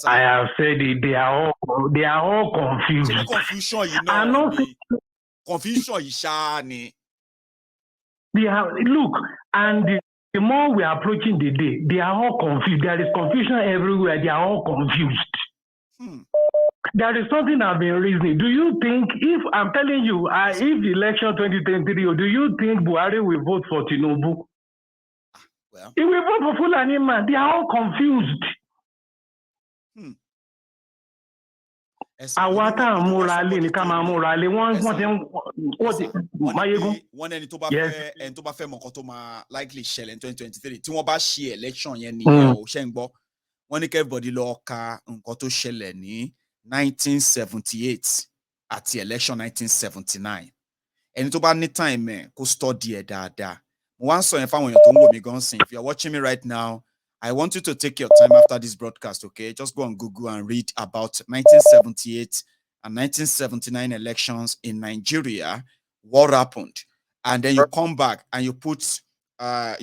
I have said it, they are all confused. Ṣé confusion yìí náà ni? Confusion yìí ṣáá ni. Look, and the more we are approaching the day, they are all confused. There is confusion everywhere. They are all confused. There is something I've been reasoning. Do you think, if I'm telling you, if the election 2023, do you think Buhari will vote for Tinubu? Well, he will vote for Fulani man. They are all confused. Àwa tá à ń múra lé ní ká máa múra lé wọ́n ẹni tó bá fẹ́ mọ̀ nǹkan tó máa likely ṣẹlẹ̀ ní 2023 tí wọ́n bá ṣe election yẹn nìyẹn ò ṣe ń gbọ́ wọ́n ní everybody lọ ka nǹkan tó ṣẹlẹ̀ ní 1978 àti election 1979 ẹni tó bá ní time ẹ̀ kó study ẹ̀ dáadáa mo wá ń sọ yẹn fáwọn èèyàn tó ń wò mí gan sìn. If you are watching me right now, I want you to take your time after this broadcast, okay? Just go on Google and read about 1978 and 1979 elections in Nigeria, what happened. And then you come back and you put Tinubu,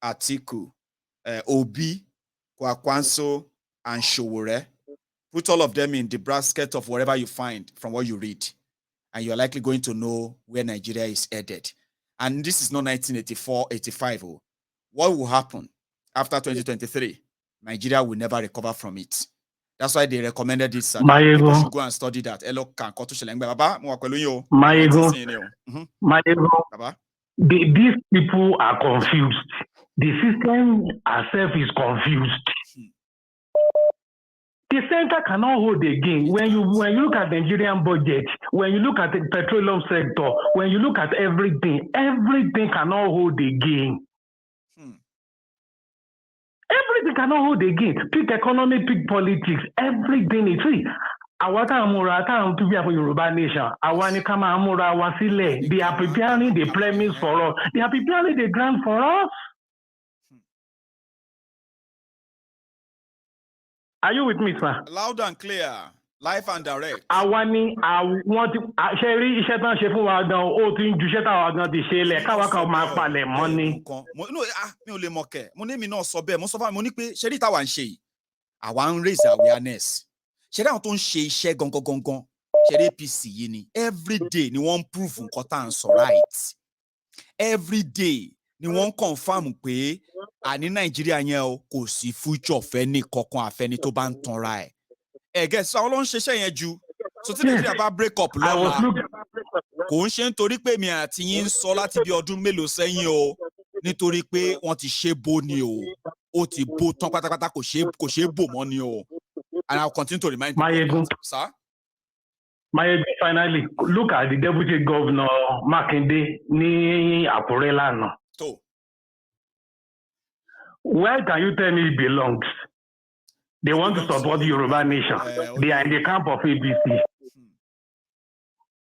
Atiku, Obi, Kwakwanso, and Showore. Put all of them in the basket of whatever you find from what you read. And you're likely going to know where Nigeria is headed. And this is not 1984, 85. What will happen after 2023? Nigeria will never recover from it. That's why they recommended this. People should go and study that. These people are confused. The system itself is confused. The center cannot hold again. When you look at the Nigerian budget, when you look at the petroleum sector, when you look at everything cannot hold again. Everything cannot hold again. Pick economy, pick politics, everything is free. Awata amura ta to be for Yoruba nation. Awani kama amura wasile. They are preparing the premise for us. They are preparing the ground for us. Are you with me, sir? Loud and clear. Live and direct. Awani, I want to Sherry Shetan Shefu Wagan, O to Jusheta Wagan, the Shele, Kawaka Mapale, money. No, mi ò lè mọ̀ kẹ́. Mo ní mi náà sọ bẹ́ẹ̀. Mo sọ fún mi, mo ní pé Sherry táwa ń ṣe yìí. Àwa ń raise awareness. Sherry àwọn tó ń ṣe iṣẹ́ gangan. Sherry APC yìí ni. Every day ni wọ́n prove nǹkan tá à ń sọ right. Every day ni wọ́n confirm pé àní Nàìjíríà yẹn o kò sí future fẹ́ ní kankan àfẹ́ni tó bá ń tanra ẹ̀. Guess àwọn ló ń ṣiṣẹ́ yẹn ju. So tí Nàìjíríà bá break up lọ́la kò ń ṣe nítorí pé mi àti yín ń sọ láti bí ọdún mélòó sẹ́yìn o nítorí pé wọ́n ti ṣe bó ni o ó ti bó tán pátápátá kò ṣe bò mọ́ ni o. And I will continue to remind you, sir. Finally, look at the deputy governor Makinde ní Àkúrẹ́ lánàá. Where can you tell me he belongs? They want to support the Yoruba nation. They are in the camp of APC.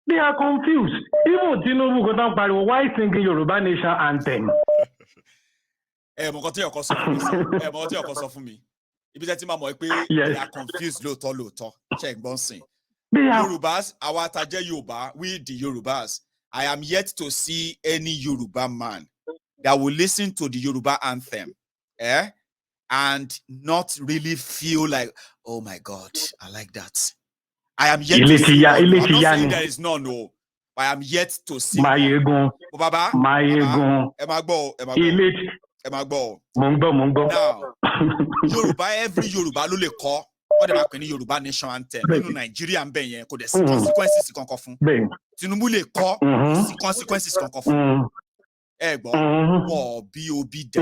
They are confused. Even Tinubu go down party, why singing Yoruba nation anthem? Mo kàn tí ọkọ sọ fún mi. Ibi tẹ́ ti máa mọ̀ pé they are confused lóòótọ́. Ṣé gbọ́n sìn. Yorubas, àwa tá jẹ́ Yorùbá, we the Yorubas, I am yet to see any Yoruba man that will listen to the Yoruba anthem. And not really feel like, oh my God, I like that. I am yet to see. I'm not saying there is none, no. But I am yet to see. Now, Yoruba, every Yoruba ló lè kọ. What they make Yoruba nation anthem. Nínú Nigeria ń bẹ yẹn kò dẹ̀ sí consequences kankan fún. Tinubu lè kọ sí consequences kankan fún. Gbọ́, wọ́n bí Obi dá.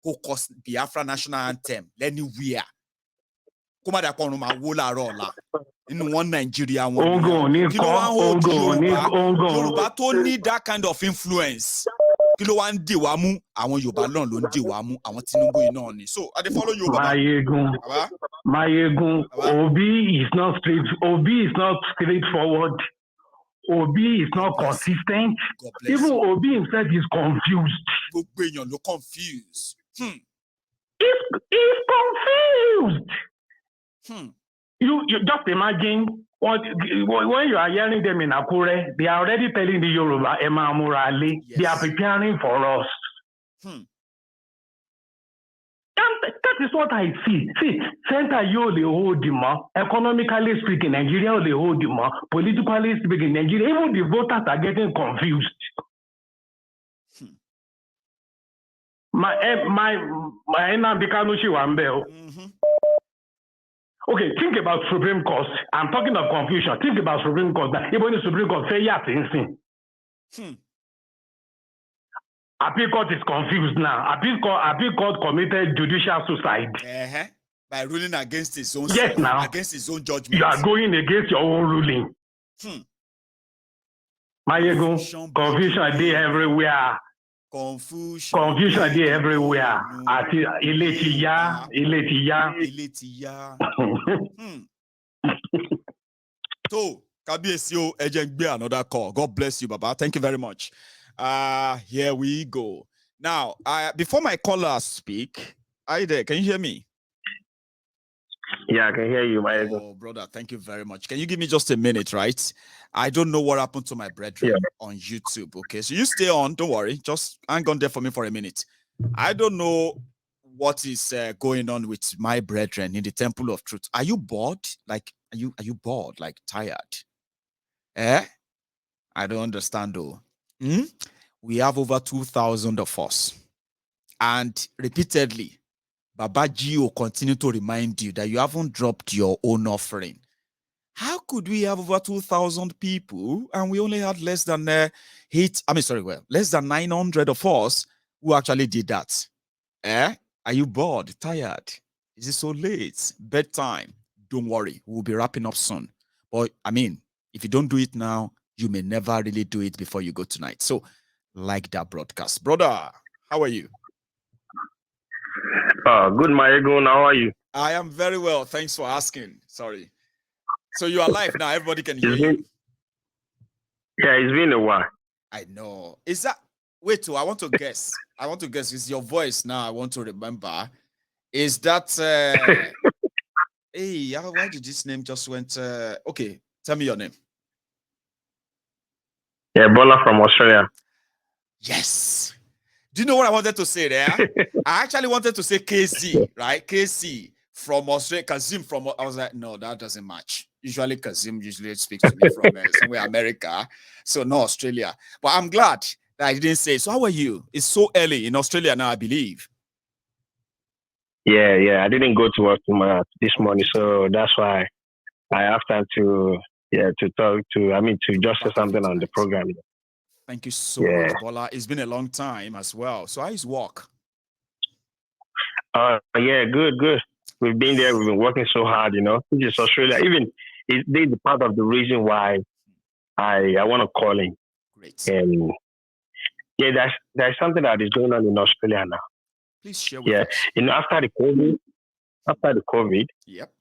Kó kọ Biafra national anthem anywhere. Kó má dà pọ̀ ọ̀run máa wó láàárọ̀ ọ̀la. Nínú wọn Nàìjíríà wọn. Kí ló wá ń hold Yorùbá tó need that kind of influence? Kí ló wá ń dè wá mú? Àwọn Yorùbá náà ló ń dè wá mú. Àwọn Tinubu yìí náà ni. So, I dey follow you, Baba. Mayegun, Obi is not straightforward. Obi is not consistent. Even Obi himself is confused. Gbogbo èèyàn ló confused. He's confused. You just imagine when you are hearing them in Akure, they are already telling the Yoruba, Emma Murali, they are preparing for us. is what I see. See, center you only hold the more. Economically speaking, Nigeria only hold the more. Politically speaking, Nigeria, even the voters are getting confused. My Bikanushi Wambel. Okay, think about Supreme Court. I'm talking of confusion. Think about Supreme Court. Even the Supreme Court say yes, Appeal Court is confused now. Appeal Court committed judicial suicide. By ruling against his own yes, now, against his own judgment. You are going against your own ruling. Confusion day everywhere. Confusion day everywhere. Iletiya. So, Kabiesio Ejengbe, another call. God bless you, Baba. Thank you very much. Here we go. Now, before my callers speak, are you there? Can you hear me? Yeah, I can hear you, my Oh, brother, thank you very much. Can you give me just a minute, right? I don't know what happened to my brethren on YouTube, okay? So you stay on, don't worry. Just hang on there for me for a minute. I don't know what is going on with my brethren in the Temple of Truth. Are you bored? Like, are you bored? Like, tired? I don't understand, though. We have over 2,000 of us. And repeatedly, Baba G will continue to remind you that you haven't dropped your own offering. How could we have over 2,000 people and we only had less than less than 900 of us who actually did that? Are you bored, tired? Is it so late? Bedtime? Don't worry, we'll be wrapping up soon. But I mean, if you don't do it now, you may never really do it before you go tonight. So, like that broadcast. Brother, how are you? Good, my ego. How are you? I am very well. Thanks for asking. Sorry. So you are live now. Everybody can hear you. Yeah, it's been a while. I know. Is that... Wait, I want to guess. It's your voice now. I want to remember. Is that... Hey, why did this name just went... Okay, tell me your name. Yeah, Bola from Australia. Yes. Do you know what I wanted to say there? I actually wanted to say KZ, right? KC from Australia, Kazim from... I was like, no, that doesn't match. Usually Kazim speaks to me from somewhere America. So no, Australia. But I'm glad that I didn't say. So how are you? It's so early in Australia now, I believe. Yeah. I didn't go to work this morning. So that's why I have time to talk to just say something on the program. Thank you so much, Bola. It's been a long time as well. So how is work? Yeah, good. We've been there. We've been working so hard, This is Australia. Even this is part of the reason why I want to call in. Great. And there's something that is going on in Australia now. Please share with us. After the COVID, yep.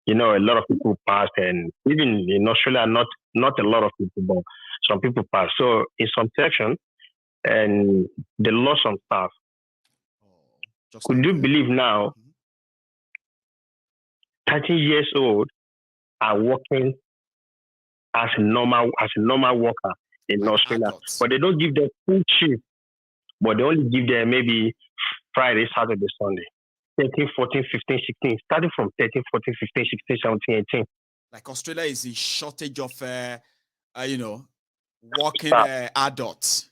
A lot of people passed, and even in Australia, not a lot of people, but some people passed. So in some sections, and they lost some staff. Could you believe now? 30 years old are working as a normal worker in Australia, adults. But they don't give them full shift. But they only give them maybe Friday, Saturday, Sunday. 13, 14, 15, 16. Starting from 13, 14, 15, 16, 17, 18. Like Australia is in shortage of, working adults.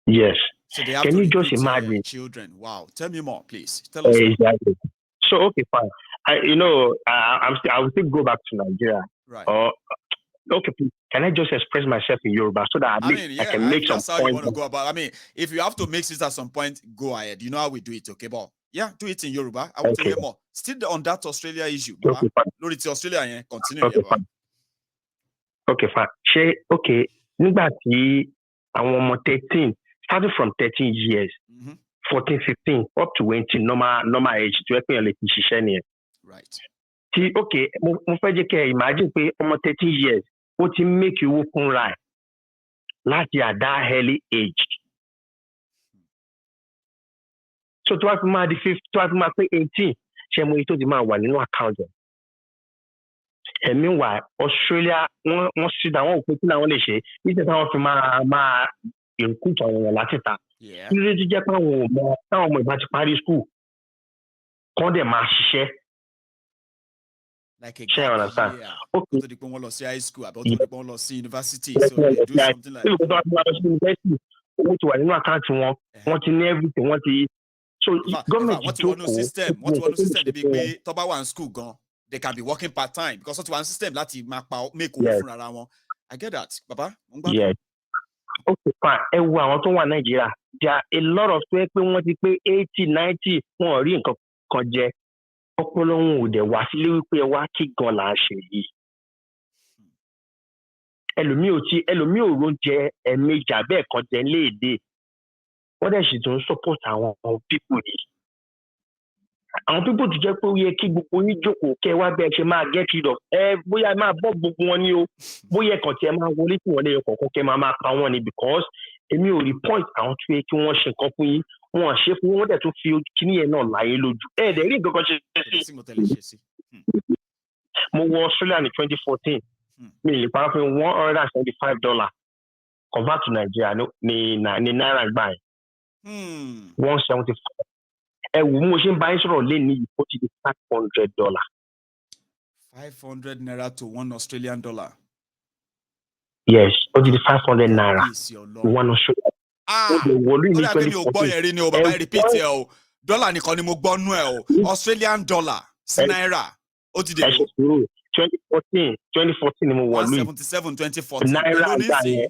Yes. So they have Can to you just imagine? Children. Wow. Tell me more, please. Tell us exactly. So, okay, fine. I will still go back to Nigeria. Right. Okay, please. Can I just express myself in Yoruba so that I can make some points? You want to go about. If you have to mix it at some point, go ahead. You know how we do it, okay? But yeah, do it in Yoruba. I want to hear more. Still on that Australia issue. Okay, fine. Lord, it's Australia. Continue. Okay, fine. Okay, fine. Okay. Nígbà tí àwọn ọmọ 13, starting from 13 years, 14, 15, up to 20, normal age, to help me lè fi ṣiṣẹ́ nìyẹn. Right. Okay, mo fẹ́ jẹ́ kẹ́ imagine pé ọmọ 13 years, ó ti make owó fúnra ẹ̀ láti at that early age. So tó wá fi máa di 15, tó wá fi máa pé 18, ṣe mo èyí tó ti máa wà nínú account ẹ̀. And meanwhile, Australia, wọ́n sì dá wọn òpin tí làwọn lè ṣe nígbà táwọn fi máa recruit àwọn èèyàn láti ta. Kí ló dé tó jẹ́ pé táwọn ọmọ ìbá ti parí school kọ́ndẹ̀ máa ṣiṣẹ́. Like a gap year. Okay. To the one lost high school, about to the one lost university. So they do something like university. Owó ti wà nínú àkáǹtì wọn, wọ́n ti ní everything, wọ́n ti. So government what you want no system, they be pay tó bá wà in school gan, they can be working part time because what one system láti make owó fún ara wọn. I get that, Baba. Yes. Okay, fine. Ẹ wo àwọn tó wà Nàìjíríà. There are a lot of pé wọ́n ti pé 80, 90, wọn ò rí nǹkan kan jẹ. Ọpọlọ wọn ò dẹ̀ wá sílé wípé ẹ wá kí gan là ń ṣe yìí. Ẹlòmíì ò ro jẹ ẹ̀ẹ̀mejì abẹ́ ẹ̀kan jẹ léèdè. Wọ́n dẹ̀ sì tún support àwọn people yìí. Àwọn people tó jẹ́ pé ó yẹ kí gbogbo yín jókòó kẹ́ wá bẹ́ẹ̀ ṣe máa get rid of bóyá máa bọ́ gbogbo wọn ní o bóyá ẹ̀kan tí ẹ máa wọlé tí wọ́n lè yọ kọ̀ọ̀kan kẹ́ máa pa wọ́n ni because èmi ò rí point àwọn tó yẹ kí wọ́n ṣe nǹkan fún yín wọ́n ṣe fún wọ́n dẹ̀ tún fi kíní yẹn náà láyé lójú dẹ̀ rí nǹkan kan ṣe sí. Mo wọ Australia ní 2014 mi lè pa fún $175 convert to Nigeria ní náírà gbà yẹn 175. Ẹ wò mo ṣe ń bá yín sọ̀rọ̀ lé ní ó ti di $500. 500 naira to $1 Australian. Yes, ó ti di 500 naira to $1 Australian. Ó dà pé mi ò gbọ́ yẹn rí ni o bàbá repeat ẹ o dọ́là nìkan ni mo gbọ́ nú ẹ o Australian dollar sí náírà ó ti dé o. 2014 ni mo wọ̀ lóyún 177 2014 náírà gbà yẹn.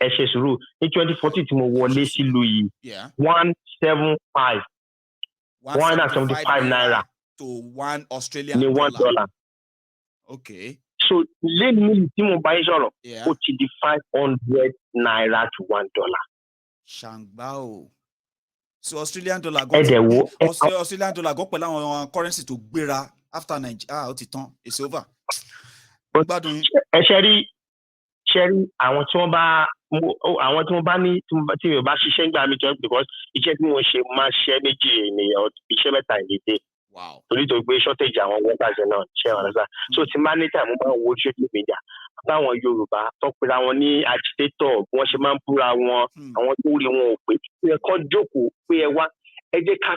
Ẹ ṣe sùúrù ní 2014 tí mo wọlé sílùú yìí 175 naira to $1 Australian dollar. Okay. So lẹ́nu tí mo bá yín sọ̀rọ̀ ó ti di 500 naira to $1. Ṣàǹgbá. So Australian dollar go Australian dollar go pẹ̀lú àwọn currency tó gbéra after Nigeria ó ti tán it's over. Gbádùn yín. Ẹ ṣẹ́rí àwọn tí wọ́n bá ní tí mi ò bá ṣiṣẹ́ ń gbà mí jọ because iṣẹ́ tí mo ṣe máa ṣiṣẹ́ méjì ènìyàn iṣẹ́ mẹ́ta ìdíje torí tó gbé shortage àwọn workers náà ṣe ọ̀rẹ́ sá so ti máa ní time mo máa ń wo social media báwọn Yorùbá tó pera wọn ní agitator bí wọ́n ṣe máa ń búra wọn àwọn tó rí wọn ò pé ẹ kọ́ jókòó pé ẹ wá ẹ jẹ́ ká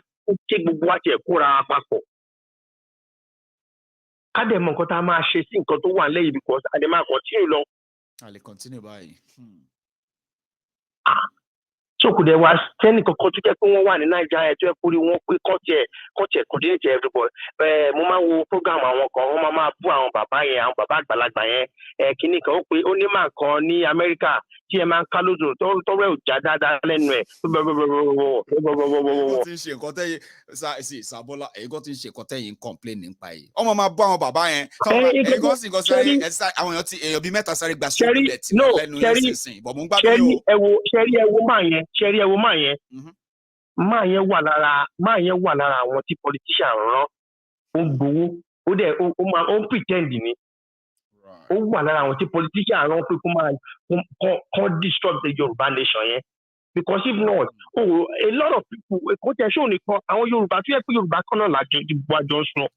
ké gbogbo wa tiẹ̀ kóra papọ̀ ká dẹ̀ mọ̀ nǹkan tá a máa ṣe sí nǹkan tó wà lẹ́yìn because a dẹ̀ máa continue lọ. A lè continue báyìí. So kò dẹ̀ wá sẹ́ni kankan tó jẹ́ pé wọ́n wà ní Nàìjíríà tó yẹ kó rí wọn pé kọ́ọ̀tì coordinate everybody. Mo máa wo program àwọn kan wọ́n máa bú àwọn bàbá yẹn àwọn bàbá àgbàlagbà yẹn kínní kan ó pé ó ní màá kan ní Amẹ́ríkà tí ẹ máa ń ká lódò tọ́wọ́ ẹ̀ ò já dáadáa lẹ́nu ẹ̀. Ẹ̀gbọ́n ti ń ṣe nǹkan tẹ́yìn Sàbọ́lá ẹ̀gbọ́n ti ń ṣe nǹkan tẹ́yìn complain nípa yìí. Ọmọ máa bú àwọn bàbá yẹn. Ẹ̀gbọ́n sì kan sáré àwọn èèyàn bíi mẹ́ta sáré gba sókè tí lẹ́nu nísinsìnyí. Bọ̀ mo ń gbádùn yóò. Ṣẹ́rí ẹ wo máa yẹn wà lára àwọn tí politician rán ó gbowó ó ń pretend ni ó wà lára àwọn tí politician rán pé kó disrupt the Yorùbá nation yẹn because if not a lot of people kò tẹ̀ ṣó nìkan àwọn Yorùbá tó yẹ pé Yorùbá kan náà lájọ sùn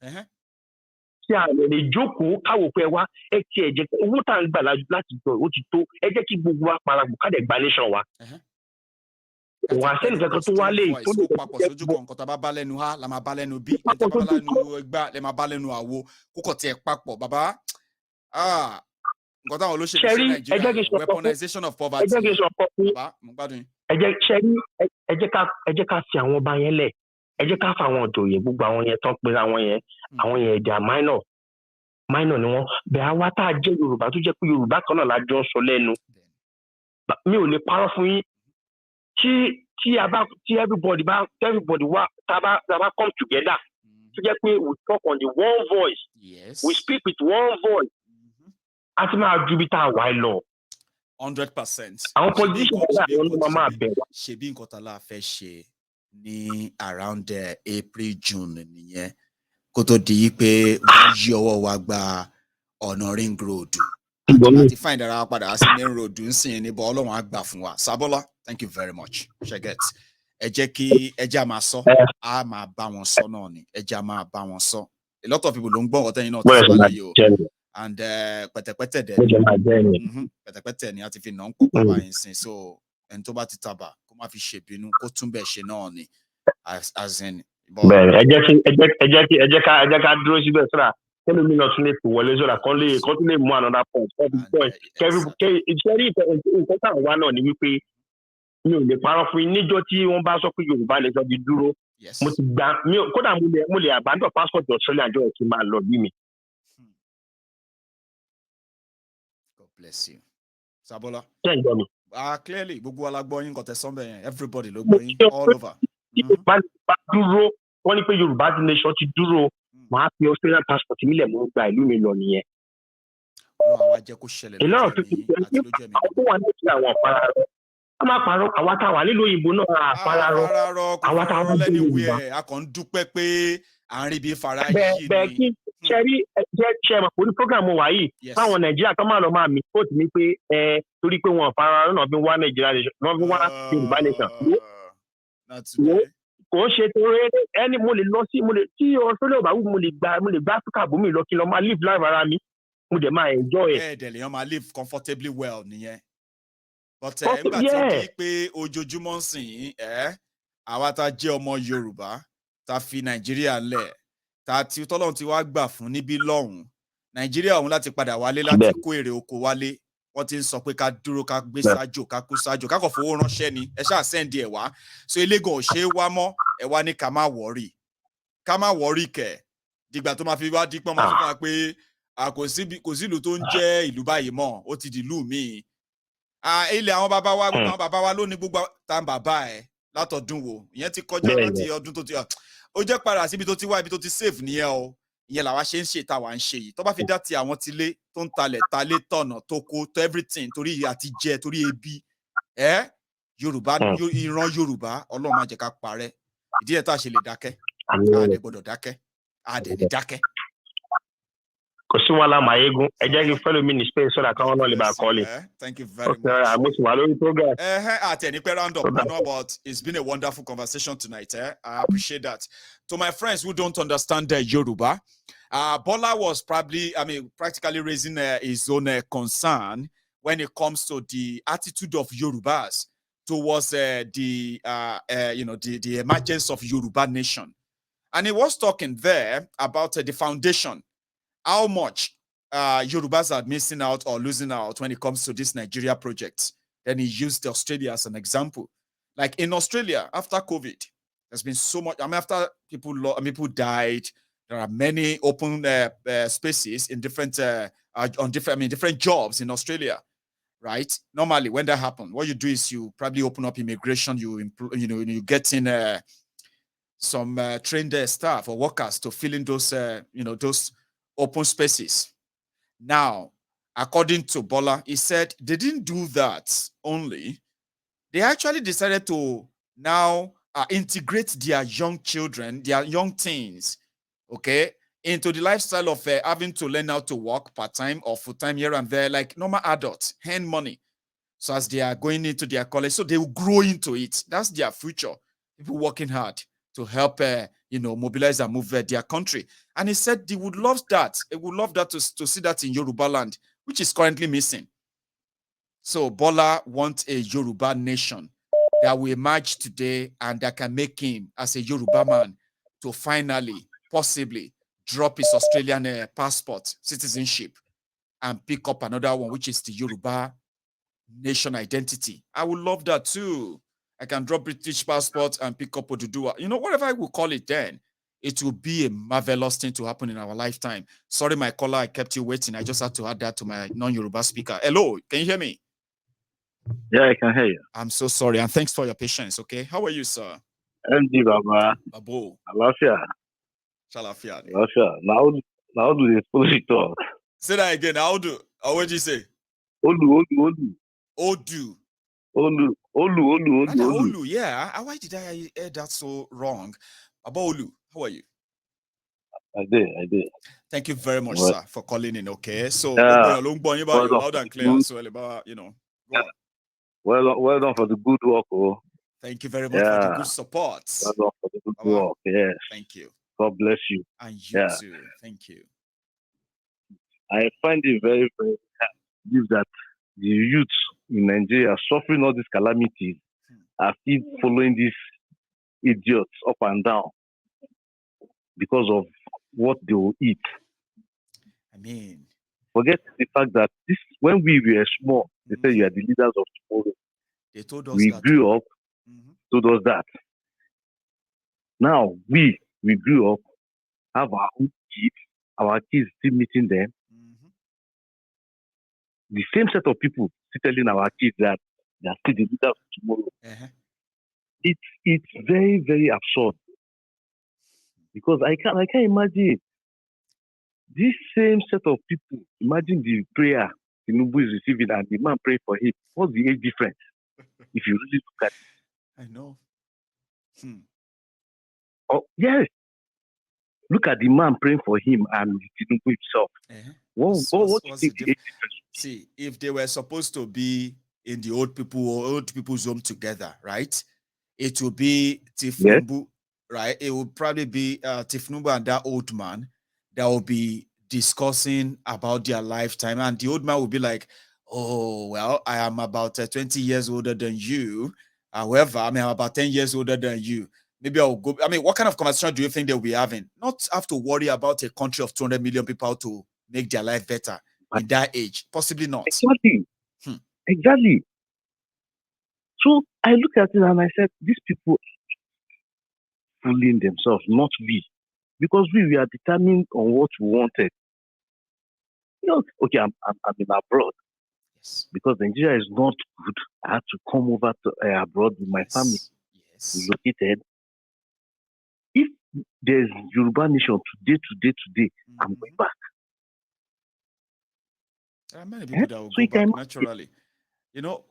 tí a lè jókòó káwò pé wá ẹ ti ẹ jẹ owó tá à ń gbà láti jọ ó ti tó ẹ jẹ́ kí gbogbo wa parapọ̀ ká dẹ̀ gba nation wa. Wọ́n á sẹ́ni kankan tó wá lé tó lè papọ̀ sójú kan nǹkan tá a bá bá lẹ́nu a la máa bá lẹ́nu bí nǹkan tá a bá bá lẹ́nu ẹgbà lẹ́ máa bá lẹ́nu àwo kókò tiẹ̀ papọ̀ bàbá nǹkan táwọn olóṣèlú ṣe Nàìjíríà weaponization of poverty bàbá mo gbádùn yín. ẹ jẹ́ ká fi àwọn ọba yẹn lẹ̀ ẹ jẹ́ ká fa àwọn òjòyè gbogbo àwọn yẹn tán pera àwọn yẹn ẹ̀dà minor ni wọ́n bẹ́ẹ̀ àwa tá a jẹ́ Yorùbá tó jẹ́ pé Yorùbá kan náà la jọ ń sọ lẹ́nu mi ò lè parọ́ fún yín tí everybody wá tá a bá come together tó jẹ́ pé we talk on the one voice we speak with one voice a ti máa ju bí tá a wà lọ. 100%. àwọn politicians náà ló máa bẹ̀rẹ̀. ṣebí nǹkan tá a la fẹ́ ṣe ní around April June nìyẹn kó tó di pé wọ́n yí ọwọ́ wa gba ọ̀nà ring road àti find ara wa padà sí main road ń sìn ní bọ́ Ọlọ́run á gbà fún wa. Sàbọ́lá thank you very much ṣẹ́gẹ̀t ẹ jẹ́ kí ẹjẹ́ a máa sọ a máa bá wọn sọ náà ni ẹjẹ́ a máa bá wọn sọ a lot of people ló ń gbọ́ ọ̀tẹ́yìn náà tí wọ́n lè yọ and pẹ̀tẹ̀pẹ̀tẹ̀ dẹ̀ pẹ̀tẹ̀pẹ̀tẹ̀ ni a ti fi nà ń pọ̀ pọ̀ báyìí sìn so ẹni tó bá ti tàbà kó má fi ṣèbínú kó tún bẹ̀ ṣe náà ni as in bẹ́ẹ̀ ẹ jẹ́ ká dúró síbẹ̀ sọ́dà kẹ́lẹ́ mi náà tún lè fi wọlé sọ́dà kọ́ tún lè mú another point ìṣẹ́rí nǹkan táwọn wá náà ni wípé mi ò lè parọ́ fún yín níjọ́ tí wọ́n bá sọ pé Yorùbá lè sọ di dúró mo ti gbà kódà mo lè àbádọ́ passport Australia jọ ẹ̀sìn máa lọ bí mi. God bless you. Sabola. Clearly, gbogbo alágbọ́ yín kò tẹ́ sọ́nbẹ̀ yẹn. Everybody ló gbọ́ yín all over. Yorùbá dúró wọ́n ní pé Yorùbá nation ti dúró màá fi Australian passport mi lẹ̀ mọ́ gba ìlú mi lọ nìyẹn. Ọlọ́run àwa jẹ́ kó ṣẹlẹ̀ lójú ẹ̀mí àti lójú ẹ̀mí. Àwọn tó wà ní ìṣẹ̀lẹ̀ àwọn àpararọ wọ́n máa parọ́ àwa tá a wà nílùú òyìnbó náà àpararọ àwa tá a wà nílùú òyìnbó. A kàn ń dúpẹ́ pé à ń rí bí fara yìí ni. Bẹ́ẹ̀ kí ṣe mọ̀ orí program wa yìí fáwọn Nàìjíríà tó máa lọ máa mi kóòtù ní pé torí pé wọn àpararọ náà fi wá Nàìjíríà náà fi wá Yorùbá nation. Kò ń ṣe torí ẹni mo lè lọ sí tí Australia ò bá wù mo lè gba Africa bòmí lọ kí n lọ máa live life ara mi mo dẹ̀ máa enjoy ẹ̀. Bẹ́ẹ̀ dẹ̀ lèèyàn máa live comfortably well nìyẹn. But nígbà tí ó kì í pé ojoojúmọ́ ń sìn àwa tá jẹ́ ọmọ Yorùbá tá fi Nàìjíríà lẹ̀ tá tí tọ́lọ́run ti wá gbà fún níbí lọ́hùn Nàìjíríà ọ̀hún láti padà wálé láti kó èrè oko wálé wọ́n ti ń sọ pé ká dúró ká gbé sájò ká kú sájò ká kàn fowó ránṣẹ́ ni ẹ ṣáà sẹ́ndì ẹ̀ wá so elégan ò ṣe é wá mọ́ ẹ wá ní ká má wọ́rì kẹ̀ dìgbà tó máa fi wá dípọ́n máa fún wa pé kò sí ìlú tó ń jẹ́ ìlú báyìí mọ́ ó ti di ìlú míì ilẹ̀ àwọn bàbá wa gbogbo àwọn bàbá wa ló ní gbogbo tá ń bàbá ẹ̀ látọ̀dún wo ìyẹn ti kọjá láti ọdún tó ti ó jẹ́ padà síbi tó ti wá ibi tó ti safe nìyẹn o ìyẹn làwa ṣe ń ṣe táwa ń ṣe yìí tó bá fi dá ti àwọn tilé tó ń talé tọ̀nà tó kó tó everything torí àti jẹ torí ebi Yorùbá ìran Yorùbá Ọlọ́run má jẹ́ ká parẹ́ ìdí ẹ̀ tá a ṣe lè dákẹ́ àdẹ gbọ́dọ̀ dákẹ́ àdẹ ní dákẹ́. Kò sí wàhálà Mayegun ẹ jẹ́ kí fẹ́lẹ́ mi ní space sọ́dà káwọn náà lè bá a kọ́ lé. Thank you very much. Àmúṣe wà lórí program. Àtẹ̀ní pẹ́ round up but it's been a wonderful conversation tonight. I appreciate that. To my friends who don't understand Yoruba, Bola was practically raising his own concern when it comes to the attitude of Yorubas towards the emergence of Yoruba nation. And he was talking there about the foundation, how much Yorubas are missing out or losing out when it comes to this Nigeria project. Then he used Australia as an example. Like in Australia, after COVID, there's been so much. After people died, there are many open spaces in different jobs in Australia, right? Normally, when that happens, what you do is you probably open up immigration. You get in some trained staff or workers to fill in those those open spaces. Now, according to Bola, he said they didn't do that only. They actually decided to now integrate their young children, their young teens, okay, into the lifestyle of having to learn how to work part-time or full-time here and there, like normal adults, hand money. So as they are going into their college, so they will grow into it. That's their future. People working hard to help, mobilize and move their country. And he said they would love that. They would love that to see that in Yoruba land, which is currently missing. So Bola wants a Yoruba nation that will emerge today and that can make him, as a Yoruba man, to finally, possibly, drop his Australian passport, citizenship, and pick up another one, which is the Yoruba nation identity. I would love that too. I can drop British passport and pick up Oduduwa. Whatever I will call it then, it will be a marvelous thing to happen in our lifetime. Sorry, my caller, I kept you waiting. I just had to add that to my non-Yoruba speaker. Hello, can you hear me? Yeah, I can hear you. I'm so sorry, and thanks for your patience, okay? How are you, sir? MD Baba. Babo. Alafia. Shalafia. Alafia. Now do this policy talk. Say that again. How do? Or what did you say? Odu. Odu. Olu. Yeah. Why did I hear that so wrong? About Olu. How are you? I did. Thank you very much, sir, for calling in. Okay. So loud and clear as well about, go on. Well done for the good work. Oh. Thank you very much for the good support. Well done for the good work. Yes. Thank you. God bless you. And you too. Thank you. I find it very, very hard that the youth in Nigeria are suffering all these calamities are still following these idiots up and down. because of what they will eat. I mean, forget the fact that this when we were small, they said you are the leaders of tomorrow. They told us we that grew up, told us that. Now we grew up, have our own kids still meeting them. The same set of people still telling our kids that they are still the leaders of tomorrow. It's very, very absurd. Because I can't imagine this same set of people. Imagine the prayer Tinubu is receiving and the man praying for him. What's the age difference? If you really look at it. I know. Oh, yes. Look at the man praying for him and Tinubu himself. What do you think the age difference? See, if they were supposed to be in the old people's home together, right? It will be Tinubu, right? It will probably be Tinubu and that old man that will be discussing about their lifetime. And the old man will be like, oh, well, I am about 20 years older than you. However, I'm about 10 years older than you. Maybe I'll go. I mean, what kind of conversation do you think they'll be having? Not have to worry about a country of 200 million people to make their life better in that age. Possibly not. Exactly. Exactly. So I look at it and I said, these people fooling themselves, not we. Because we are determined on what we wanted. Okay, I'm in abroad. Yes. Because Nigeria is not good. I had to come over to abroad with my family. Yes. Located. If there's Yoruba nation today, I'm going back. There are many people that will go back naturally.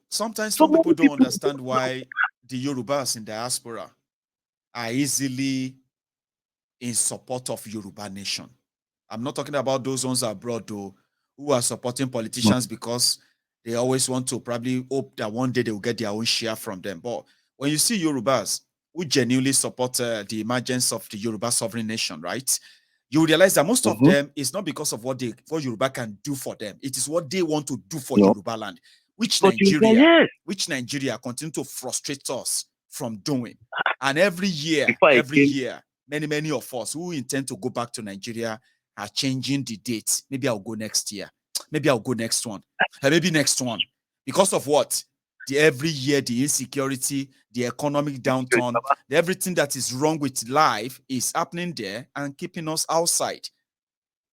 Sometimes some people don't understand why the Yorubas in diaspora are easily in support of Yoruba nation. I'm not talking about those ones abroad, though, who are supporting politicians because they always want to probably hope that one day they will get their own share from them. But when you see Yorubas who genuinely support the emergence of the Yoruba sovereign nation, right? You realize that most of them is not because of what Yoruba can do for them. It is what they want to do for Yoruba land, which Nigeria continue to frustrate us from doing. And every year, many of us who intend to go back to Nigeria are changing the dates. Maybe I'll go next year. Maybe I'll go next one. Maybe next one. Because of what? Every year, the insecurity, the economic downturn, everything that is wrong with life is happening there and keeping us outside.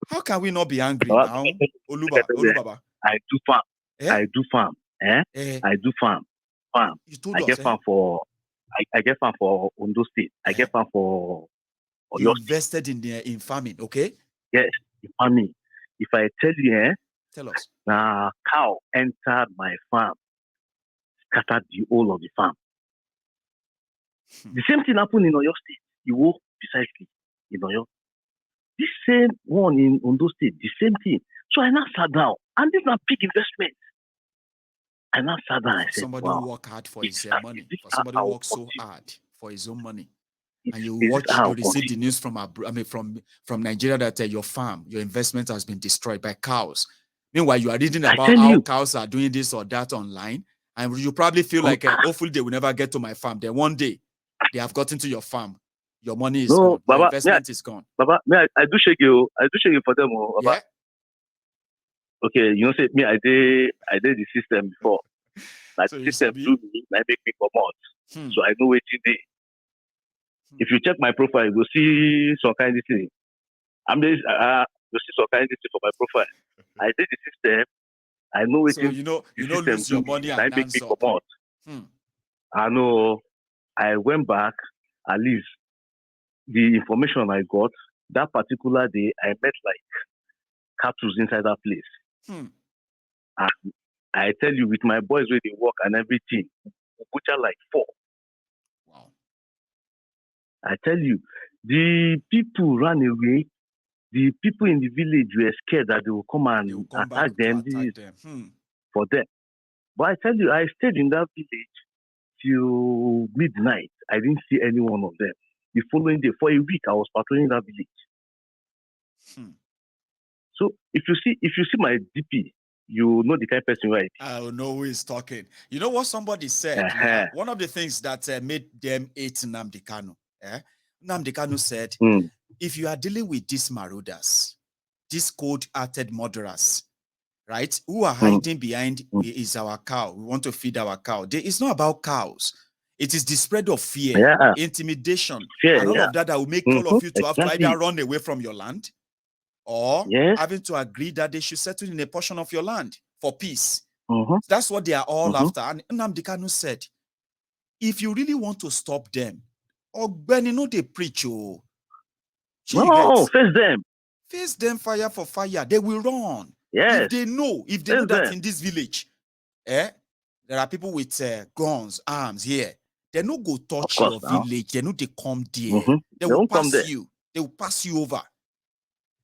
How can we not be angry now? Olubaba. I do farm. I do farm. I do farm. I get farm for Ondo State. I get farm for you invested in farming, okay? Yes, in farming. If I tell you, tell us. Cow entered my farm, scattered the whole of the farm. The same thing happened in Oyo State. You walk precisely in Oyo. This same one in Ondo State, the same thing. So I now sat down, and these are big investments. I now sat down and I said, somebody who work hard for his money, for somebody who works so hard for his own money. And you receive the news from from Nigeria that your farm, your investment has been destroyed by cows. Meanwhile, you are reading about how cows are doing this or that online, and you probably feel like, hopefully they will never get to my farm. Then one day, they have gotten to your farm. Your money is gone. Your investment is gone. Baba, I do shake you. I do shake you for them. Baba. Yeah. Okay, you know, say me, I did the system before. Like so system do me, I make me come out. So I know what you did. If you check my profile, you will see some kind of thing. You'll see some kind of thing for my profile. I did the system. I know what you lose your money and make me come out. I know. I went back. At least the information I got that particular day, I met like capsules inside that place. And I tell you, with my boys where they work and everything, we butcher like 4. Wow. I tell you, the people ran away. The people in the village were scared that they will come and attack them. For them. But I tell you, I stayed in that village till midnight. I didn't see any one of them. The following day, for a week, I was patrolling that village. So if you see my DP, you know the kind of person right. I will know who is talking. You know what somebody said? One of the things that made them hate Nnamdi Kanu. Nnamdi Kanu said, if you are dealing with these marauders, these cold-hearted murderers, right, who are hiding behind is our cow, we want to feed our cow. It's not about cows. It is the spread of fear, intimidation, and all of that will make all of you to have to either run away from your land or having to agree that they should settle in a portion of your land for peace. So that's what they are all after. And Nnamdi Kanu said, if you really want to stop them, Ogbeni, no they preach. No, face them. Face them fire for fire. They will run. Yes. If they know that in this village, there are people with guns, arms here, they no go touch your village. They know they come there. They will pass you. They will pass you over.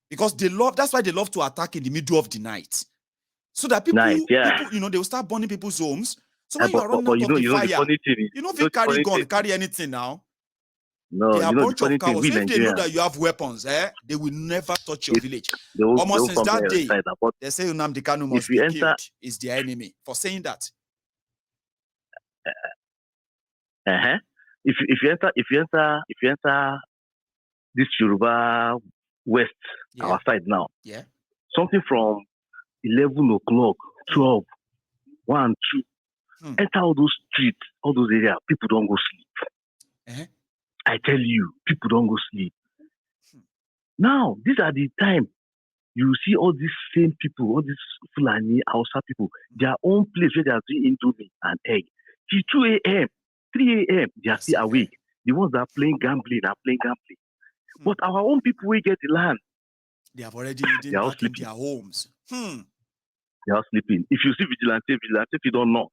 Because that's why they love to attack in the middle of the night. So that people, they will start burning people's homes. So when you are running out of the fire, if you carry gun, carry anything now. No, they are a bunch of cowards. If they know that you have weapons, they will never touch your village. Almost since that day, they say Nnamdi Kanu must be killed. Is their enemy for saying that. If you enter this Yoruba West, our side now, something from 11 o'clock, 12, 1, 2, enter all those streets, all those areas, people don't go sleep. I tell you, people don't go sleep. Now, these are the time you see all these same people, all these Fulani, Hausa people, their own place where they are doing indomie and egg. Till 2 a.m., 3 a.m., they are still awake. The ones that are playing gambling are playing gambling. But our own people, we get the land. They have already eaten back in their homes. They are sleeping. If you see vigilante, if you don't knock.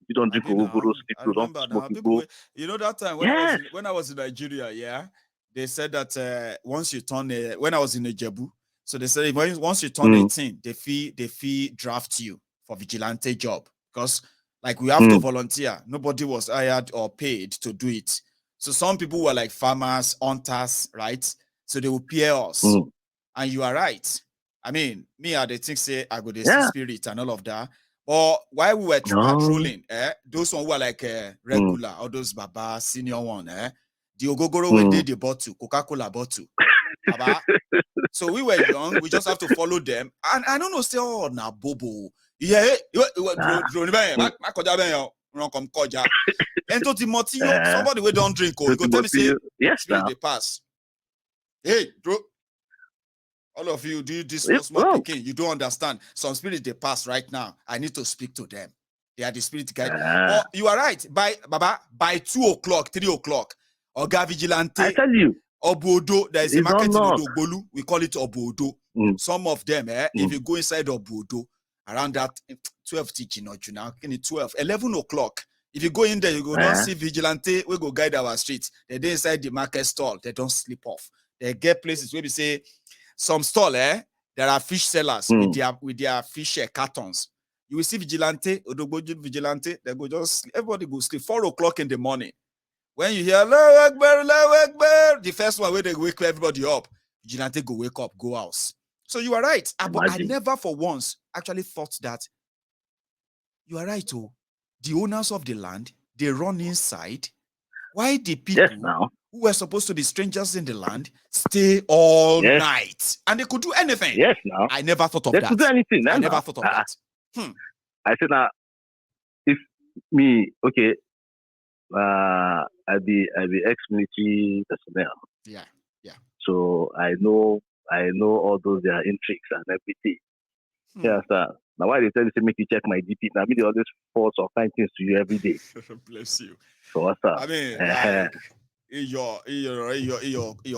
You don't drink Ogogoro, sleep, you don't smoke, you know that time when I was in Nigeria, they said that once you turn, when I was in Ijebu, so they said once you turn 18, they fee draft you for vigilante job because like we have to volunteer. Nobody was hired or paid to do it. So some people were like farmers, hunters, right? So they will pay us. And you are right. I mean, me, I think say I go to see spirit and all of that. Or while we were patrolling, those one who are like regular, or those baba senior one, the Ogogoro when they the bottle, Coca-Cola bottle. So we were young, we just have to follow them. And I don't know, say, oh, na bobo. Yeah, and to Timothy, somebody we don't drink, you go tell me, say, spirit they pass. Hey, bro. All of you do this small picking. You don't understand. Some spirits they pass right now. I need to speak to them. They are the spirit guide. But you are right. By 2 o'clock, 3 o'clock, Oga Vigilante. I tell you. Obodo, there is a market in Odogbolu. We call it Obodo. Some of them, if you go inside Obodo, around that 12 teaching or 12, 11 o'clock. If you go in there, you go don't see Vigilante. We go guide our streets. They're inside the market stall. They don't sleep off. They get places where we say, some stall, there are fish sellers with their fish cartons. You will see vigilante, vigilante, they go just everybody go sleep 4 o'clock in the morning. When you hear Allahu Akbar, the first one where they wake everybody up, vigilante go wake up, go house. So you are right. But I never for once actually thought that you are right. Oh, the owners of the land, they run inside. Why the people who were supposed to be strangers in the land stay all night and they could do anything? Yes, now. I never thought of that. They could do anything. I never thought of that. I said, now, if me, okay, I be ex-military personnel. Yeah. So I know all those their intrigues and everything. Yeah, sir. Now why they tell you to make you check my DP? Now me they always force or find things to you every day. Bless you. So what's up? I mean, like, your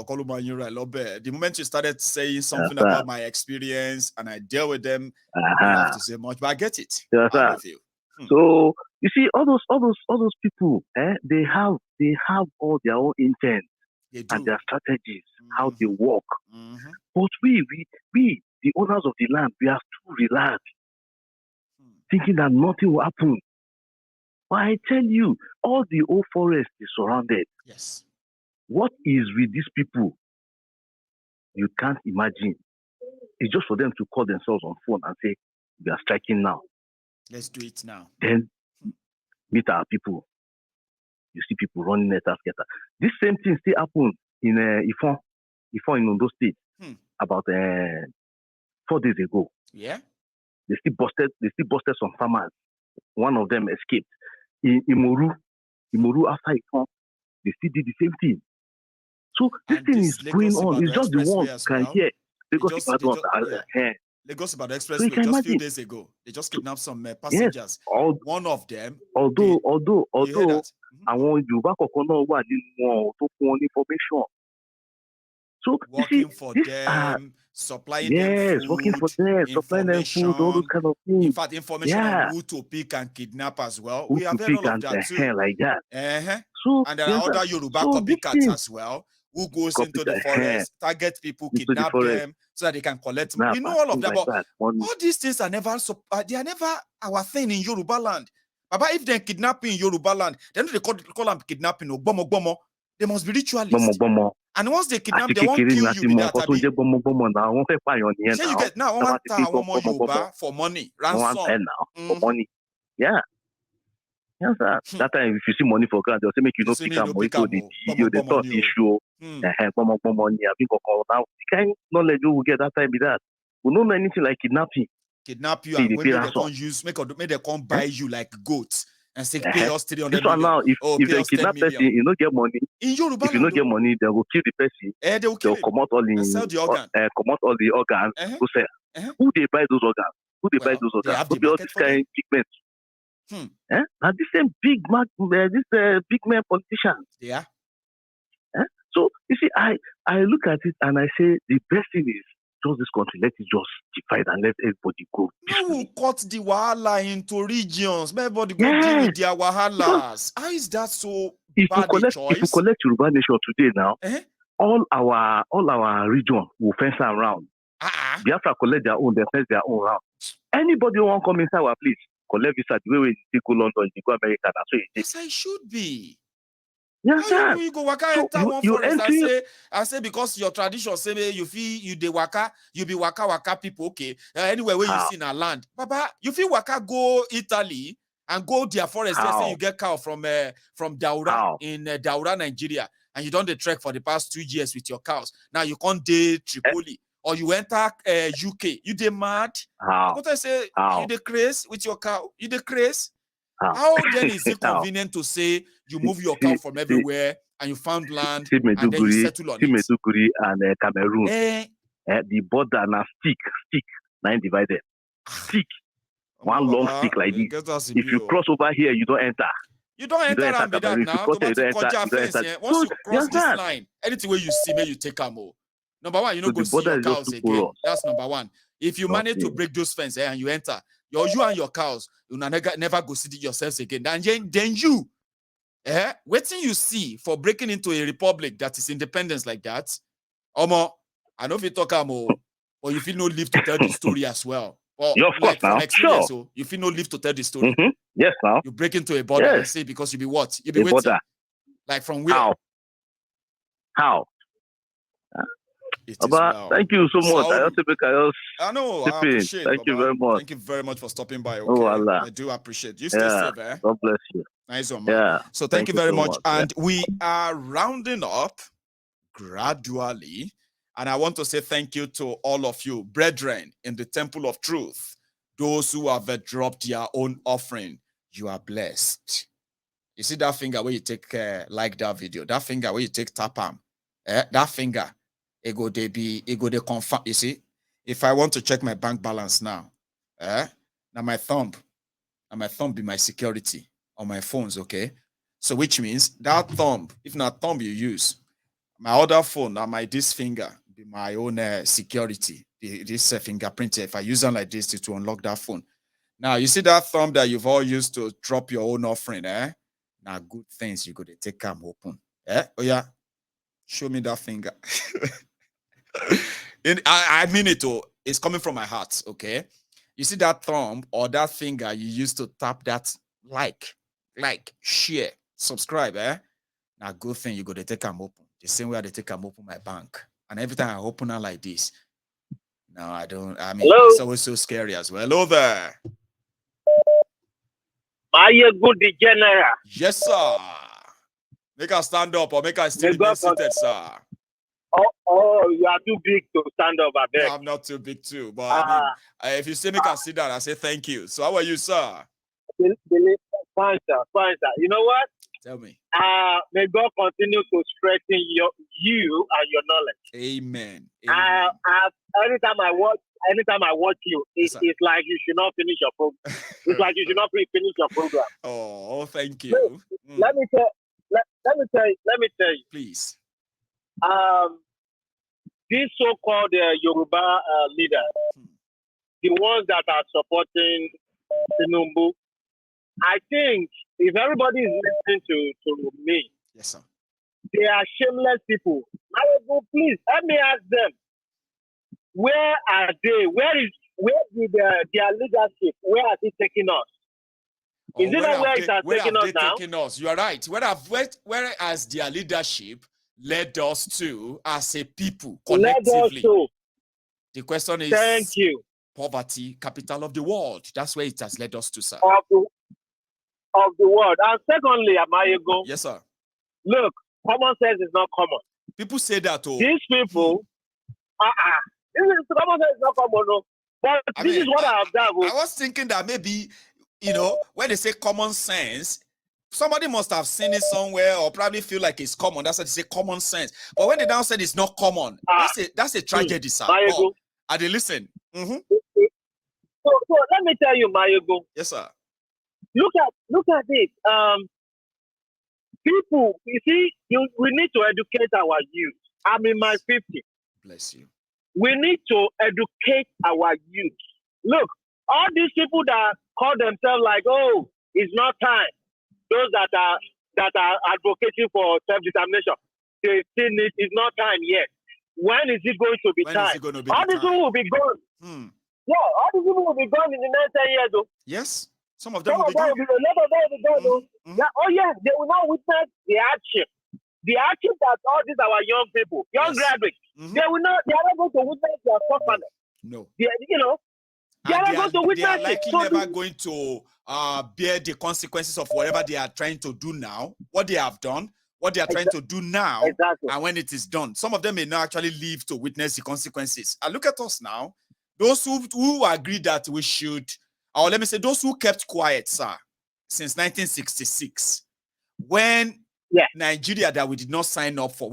Koluman, right? The moment you started saying something about my experience and I deal with them, I don't have to say much, but I get it. Yes, I love you. So you see, all those people, they have all their own intent and their strategies, how they work. But we, the owners of the land, we are too relaxed, thinking that nothing will happen. But I tell you, all the old forest is surrounded. Yes. What is with these people? You can't imagine. It's just for them to call themselves on phone and say, we are striking now. Let's do it now. Then meet our people. You see people running at us. This same thing still happens in Ifon. before in Ondo State about 4 days ago. Yeah. They still busted some farmers. One of them escaped. In Imoru after it come, they still did the same thing. So this thing is going on. It's just the one can hear. Lagos Ibadan Expressway just a few days ago. They just kidnapped some passengers. Yes, one of them. Although àwọn Yorùbá kọ̀ọ̀kan náà wà nínú wọn tó fún wọn information. So working for them, supplying them food, working for them, supplying them food, all those kind of things. In fact, information on who to pick and kidnap as well. We have heard all of that too. Like that. So, and there are other Yoruba copycats as well who goes into the forest, target people, kidnap them so that they can collect money. We know all of that, but all these things are never they are never our thing in Yoruba land. But if they're kidnapping in Yoruba land, then they call them kidnapping or bomo. They must be ritualist. And once they kidnap, they won't kill you with that. You get now one Yoruba for money, ransom. For money. Yeah. Yes, sir. That time, if you see money for ground, they'll say, make you not pick up money. So the video, they thought issue, money. I think now, the kind of knowledge you will get that time be that. We don't know anything like kidnapping. Kidnap you, and when they can't use, make they can't buy you like goats and say, pay us 300 this one now, if they kidnap person, you don't get money. In Yoruba, if you don't get money, they will kill the person. They'll come out all in, sell the organ. Come out all the organs. Go sell. Who they buy those organs? Who they buy those organs? Who all this kind of big men? And this same big man, big man politicians. Yeah. So you see, I look at it and I say the best thing is just this country, let it just divide and let everybody go. No, we'll cut the wahala into regions. Everybody go deal with their wahalas. How is that so bad a choice? If you collect Yoruba Nation today now, all our region will fence around. Biafra collect their own, they fence their own round. Anybody who want to come inside our place, collect visa the way we go London, you go America. That's what it is. Yes, I should be. Yes, sir. You go waka enter one forest and say because your tradition say you dey waka, you be waka people, okay. Anywhere where you see in a land. Baba, you feel waka go Italy and go their forest, let's say you get cow from Daura in Daura, Nigeria, and you don't trek for the past 2 years with your cows. Now you can't dey Tripoli. Or you enter UK, you dey mad? What I say, you dey craze with your cow? You dey craze? How then is it convenient to say you move your cow from everywhere and you found land and then you settle on it? Insecurity and Cameroon. The border now stick, 9 divided. Stick. One long stick like this. If you cross over here, you don't enter. You don't enter and be that now. Once you cross this line, anything where you see, may you take a more. Number one, you don't go see your cows again. That's number one. If you manage to break those fences and you enter, you and your cows, you never go see yourselves again. Then you, waiting you see for breaking into a republic that is independence like that. Omo, I know if you talk more, or you feel no live to tell the story as well. Or of course now, sure. So you feel no live to tell the story. Yes, now. You break into a border and say because you be what? You be waiting. Border. Like from where? How? Thank you so much. I know. I appreciate. Thank you very much. Thank you very much for stopping by. Okay? I do appreciate you. Stay safe, eh? God bless you. Nice one, man. Yeah. So thank you very much. And we are rounding up gradually. And I want to say thank you to all of you, brethren, in the Temple of Truth. Those who have dropped their own offering, you are blessed. You see that finger where you take like that video, that finger where you take tap arm, that finger. It go they confirm. You see, if I want to check my bank balance now, now my thumb be my security on my phones, okay? So which means that thumb, if not thumb you use, my other phone, now this finger be my own security. This fingerprint, if I use them like this to unlock that phone. Now you see that thumb that you've all used to drop your own offering, Now good things you go to take them open. Oh yeah, show me that finger. I mean it all. It's coming from my heart, okay? You see that thumb or that finger you used to tap that like, share, subscribe, Now good thing you go to take them open. The same way they take them open my bank. And every time I open it like this, no, I don't. I mean, Hello? It's always so scary as well. Hello there. Are you good, general? Yes, sir. Make us stand up or make us still be seated, sir. Oh, you are too big to stand up, I beg. No, I'm not too big too, but I mean, if you say me can sit down, I say thank you. So how are you, sir? Fine, sir. Fine, sir. You know what? Tell me. May God continue to strengthen you and your knowledge. Amen. Anytime I watch you, it's like you should not finish your program. It's like you should not finish your program. Oh, thank you. Let me tell you. Please. These so-called Yoruba leaders, the ones that are supporting Tinubu, I think if everybody is listening to me, yes, sir, they are shameless people. Please help me ask them, where are they? Where did their leadership? Where are they taking us? Is it not where it has taken us now? Taken us? You are right. Where has their leadership led us to as a people collectively? The question is, thank you. Poverty, capital of the world. That's where it has led us to, sir. Of the world. And secondly, Amayego. Yes, sir. Look, common sense is not common. People say that. Oh, these people, common sense is not common. No. But this is what I have done. I was thinking that maybe, when they say common sense, somebody must have seen it somewhere or probably feel like it's common. That's why they say common sense. But when they now said it's not common, that's a tragedy, sir. Are they listen? Mm-hmm. So let me tell you, Mayego. Yes, sir. Look at it. People, you see, we need to educate our youth. I'm in my 50s. Bless you. We need to educate our youth. Look, all these people that call themselves like, oh, it's not time. Those that are advocating for self-determination, they still need. It's not time yet. When is it going to be time? All these people will be gone. Yeah, all these people will be gone in the next 10 years. Though. Yes, some of them will be gone. A lot of them will be gone. Mm-hmm. Yeah, oh yeah, they will not witness the hardship. The hardship that all these our young people, graduates, they are not going to witness their suffering. No. They are not going to witness it. They are likely never going to bear the consequences of whatever they are trying to do now, what they have done, what they are trying to do now, and when it is done. Some of them may not actually live to witness the consequences. And look at us now. Those who agree that we should, or let me say, those who kept quiet, sir, since 1966, when Nigeria that we did not sign up for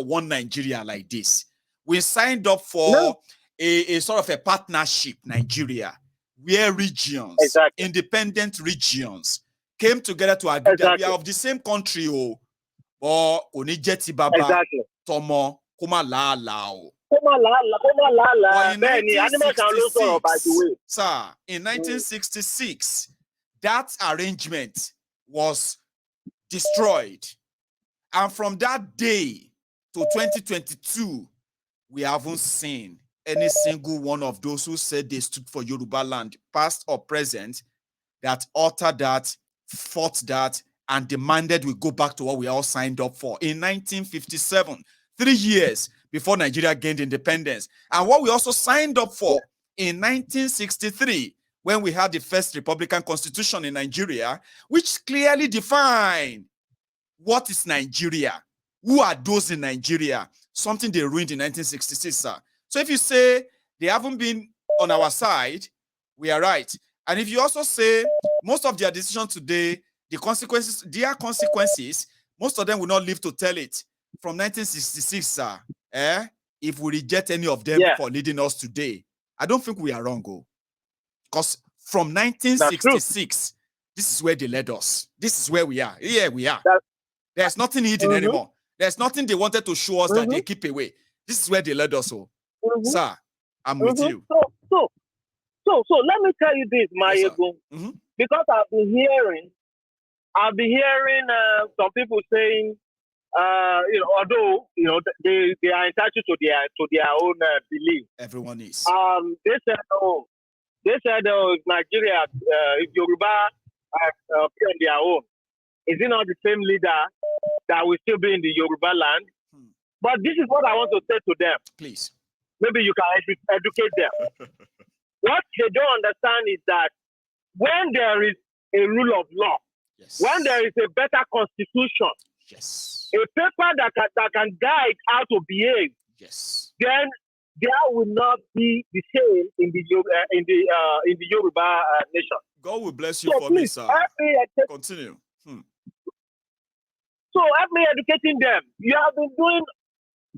one Nigeria like this. We signed up for a sort of a partnership, Nigeria, where regions, independent regions, came together to agree that we are of the same country, or onijeti baba, tomo, kuma la lao. But in 1966, sir, in 1966, that arrangement was destroyed. And from that day to 2022, we haven't seen any single one of those who said they stood for Yoruba land, past or present, that altered that, fought that, and demanded we go back to what we all signed up for in 1957, 3 years before Nigeria gained independence. And what we also signed up for in 1963, when we had the first Republican Constitution in Nigeria, which clearly defined what is Nigeria, who are those in Nigeria, something they ruined in 1966, sir. So if you say they haven't been on our side, we are right. And if you also say most of their decisions today, their consequences, most of them will not live to tell it. From 1966, sir, if we reject any of them for leading us today, I don't think we are wrong, because from 1966, this is where they led us. This is where we are. Yeah, we are. There's nothing hidden anymore. There's nothing they wanted to show us that they keep away. This is where they led us. Sir, I'm with you. So let me tell you this, Mayego, because I've been hearing some people saying, although they are entitled to their own belief. Everyone is. They said, if Nigeria, if Yoruba be on their own, is it not the same leader that will still be in the Yoruba land? But this is what I want to say to them. Please. Maybe you can educate them. What they don't understand is that when there is a rule of law, when there is a better constitution, a paper that can guide how to behave, yes, then there will not be the same in the Yoruba nation. God will bless you for this. Continue. So help me educating them. You have been doing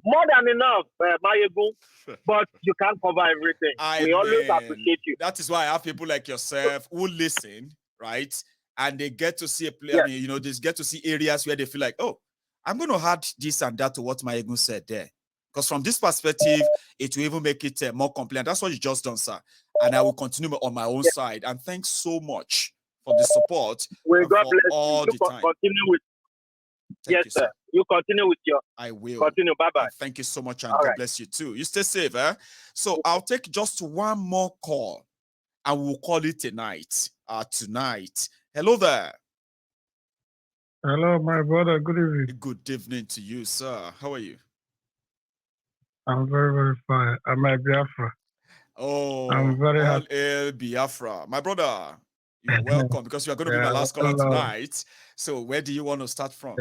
more than enough, Mayegun, but you can't cover everything. We always appreciate you. That is why I have people like yourself who listen, right? And they get to see a play. Yes. I mean, they get to see areas where they feel like, oh, I'm going to add this and that to what Mayegun said there. Because from this perspective, it will even make it more complete. That's what you just done, sir. And I will continue on my own side. And thanks so much for the support. Well, God bless all you. The time. Continue with. Thank you, sir. You continue with your. I will. Continue. Bye-bye. Thank you so much, and God bless you too. You stay safe, eh? So I'll take just one more call, and we'll call it a night. Tonight. Hello there. Hello, my brother. Good evening. Good evening to you, sir. How are you? I'm very, very fine. I'm at Biafra. Oh, I'm very happy. El Biafra. My brother, you are welcome because you are going to be my last caller tonight. So where do you want to start from?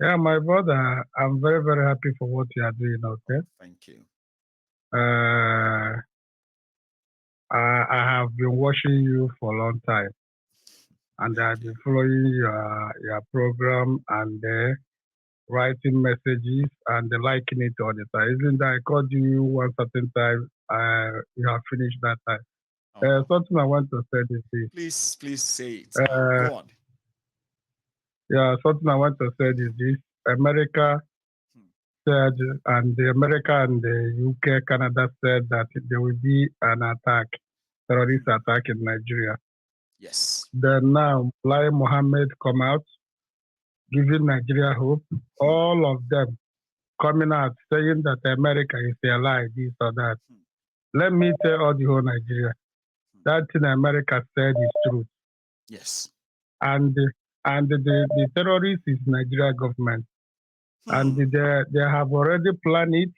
Yeah, my brother, I'm very, very happy for what you are doing, okay? Thank you. I have been watching you for a long time. And I've been following your program and writing messages and liking it all the time. Even though I called you one certain time, you have finished that time. Something I want to say is this. Please say it. Go on. Yeah, something I want to say is this. America said, and America and the UK, Canada said that there will be an attack, terrorist attack in Nigeria. Yes. Then now, Lai Mohammed come out, giving Nigeria hope. All of them coming out saying that America is a lie, this or that. Let me tell all the whole Nigeria. That thing America said is true. Yes. And the terrorist is Nigeria government. And they have already planned it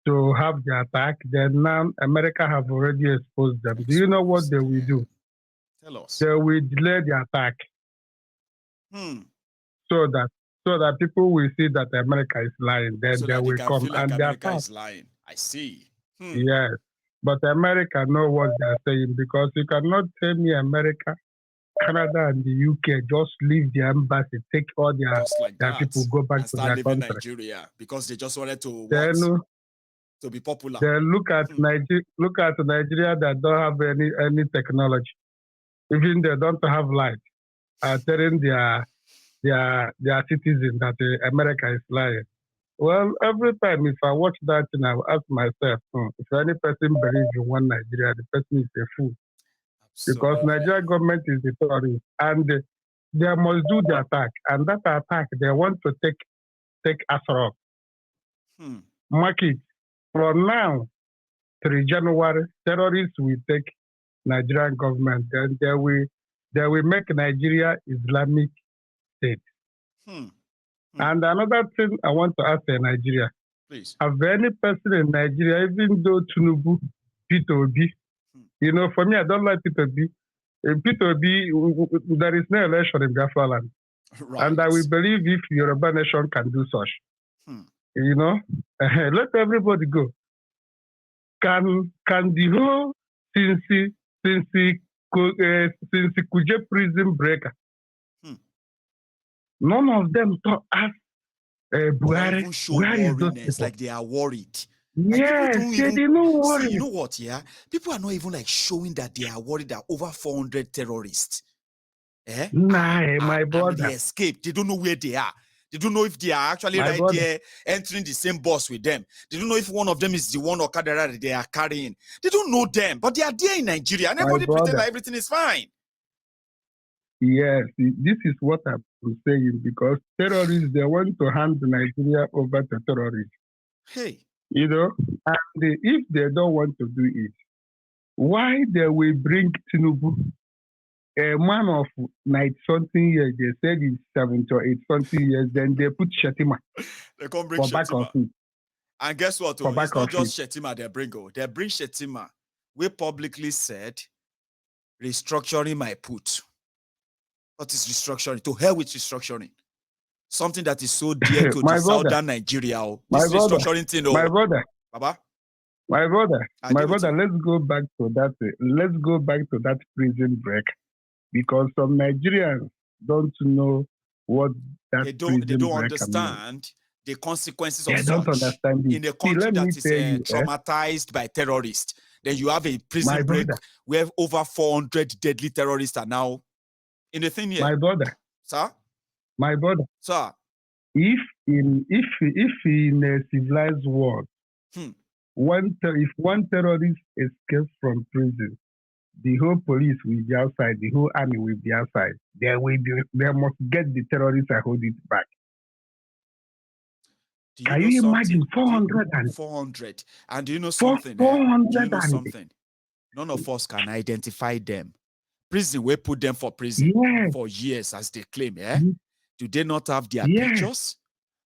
to have the attack. Then now America have already exposed them. Do you know what they will do? Tell us. They will delay the attack. So that people will see that America is lying. Then so they will come feel like and America is lying. I see. Yes. But America know what they're saying because you cannot tell me America, Canada, and the UK just leave the embassy, take all their people, go back to their country. Nigeria because they just wanted to to be popular. Then look at Nigeria that don't have any technology. Even they don't have light. Telling their citizens that America is lying. Well, every time if I watch that thing, I will ask myself, if any person believes in one Nigeria, the person is a fool. Because Nigeria government is the terrorist, and they must do the attack. And that attack, they want to take Asarok. Mark it. From now to January, terrorists will take Nigerian government. Then they will make Nigeria Islamic State. And another thing I want to ask Nigeria. Please. Have any person in Nigeria, even though Tinubu, Peter Obi, for me, I don't like Peter Obi. Peter Obi, there is no election in Biafra land. Right. And I will believe if Yoruba nation can do such. Let everybody go. Can the whole since Kuje prison breaker, none of them thought ask Buhari, where is those people? Like they are worried. Yes, they didn't worry. See, you know what, people are not even like showing that they are worried that over 400 terrorists my brother. They escaped. They don't know where they are. They don't know if they are actually there entering the same bus with them. They don't know if one of them is the one Okada that they are carrying. They don't know them, but they are there in Nigeria and everybody pretends that everything is fine. Yes, this is what I'm saying because terrorists, they want to hand Nigeria over to terrorists. Hey. And if they don't want to do it, why they will bring Tinubu, a man of 90-something years, they said he's 70 or 80-something years, then they put Shetima. They can't bring Shetima. And guess what? It's not just Shetima they bring. They bring Shetima. We publicly said, restructuring my put. What is restructuring? To hell with restructuring. Something that is so dear to the southern Nigeria. This restructuring thing. My brother. Baba? My brother, let's go back to that. Let's go back to that prison break, because some Nigerians don't know what that they don't understand the consequences of such. Don't understand it. In a country that is traumatized by terrorists. Then you have a prison break where over 400 deadly terrorists are now in the thing here. My brother, sir. My brother, sir. If in a civilized world, if one terrorist escapes from prison, the whole police will be outside, the whole army will be outside. They must get the terrorists and hold it back. Can you imagine 400? And do you know something? 400. Do you know something? None of us can identify them. Prison will put them for prison for years, as they claim. Do they not have their pictures?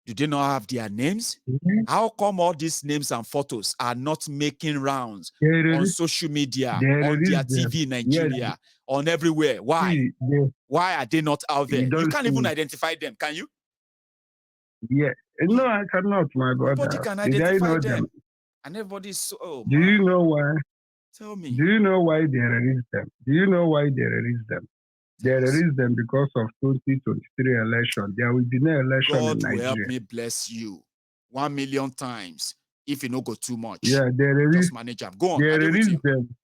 Do they not have their names? How come all these names and photos are not making rounds on social media, on their TV in Nigeria, on everywhere? Why? Why are they not out there? You can't even identify them, can you? Yeah. No, I cannot, my brother. Nobody can identify them. And everybody's so... Do you know why? Tell me. Do you know why they release them? Do you know why they release them? They release them because of 2023 election. There will be no election in Nigeria. God will help me bless you 1 million times if you don't go too much. Yeah, they release. Just manage them. Go on. They release them.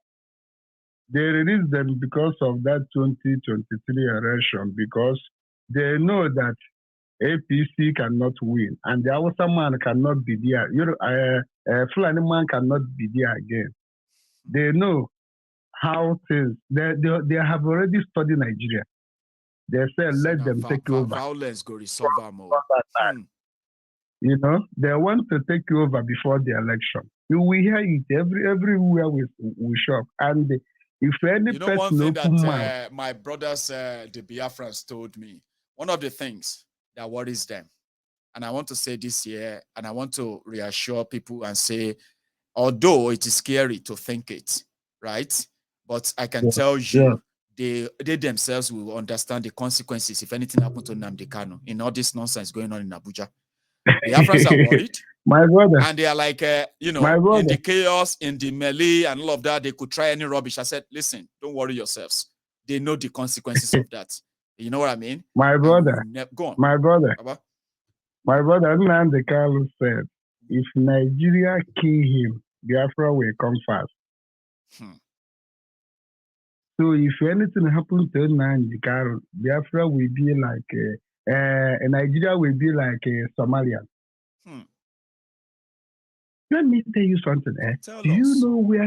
They release them because of that 2023 election, because they know that APC cannot win, and the Hausa man cannot be there. Fulani man cannot be there again. They know how things. They have already studied Nigeria. They said let them take over. Violence go resolve more. You know, they want to take you over before the election. You will hear it everywhere we shop. And if any person one thing that my brothers, the Biafrans, told me, one of the things that worries them, and I want to say this here, and I want to reassure people and say, although it is scary to think it, right? But I can tell you, they themselves will understand the consequences if anything happened to Nnamdi Kanu in all this nonsense going on in Abuja. The Africans are worried. My brother. And they are like, in the chaos, in the melee and all of that, they could try any rubbish. I said, listen, don't worry yourselves. They know the consequences of that. You know what I mean? My brother. Go on. My brother. Baba? My brother, Nnamdi Kanu said, if Nigeria kill him, Biafra will come fast. So if anything happens to Nnamdi Kanu, Biafra will be like, Nigeria will be like Somalia. Let me tell you something. Do you know where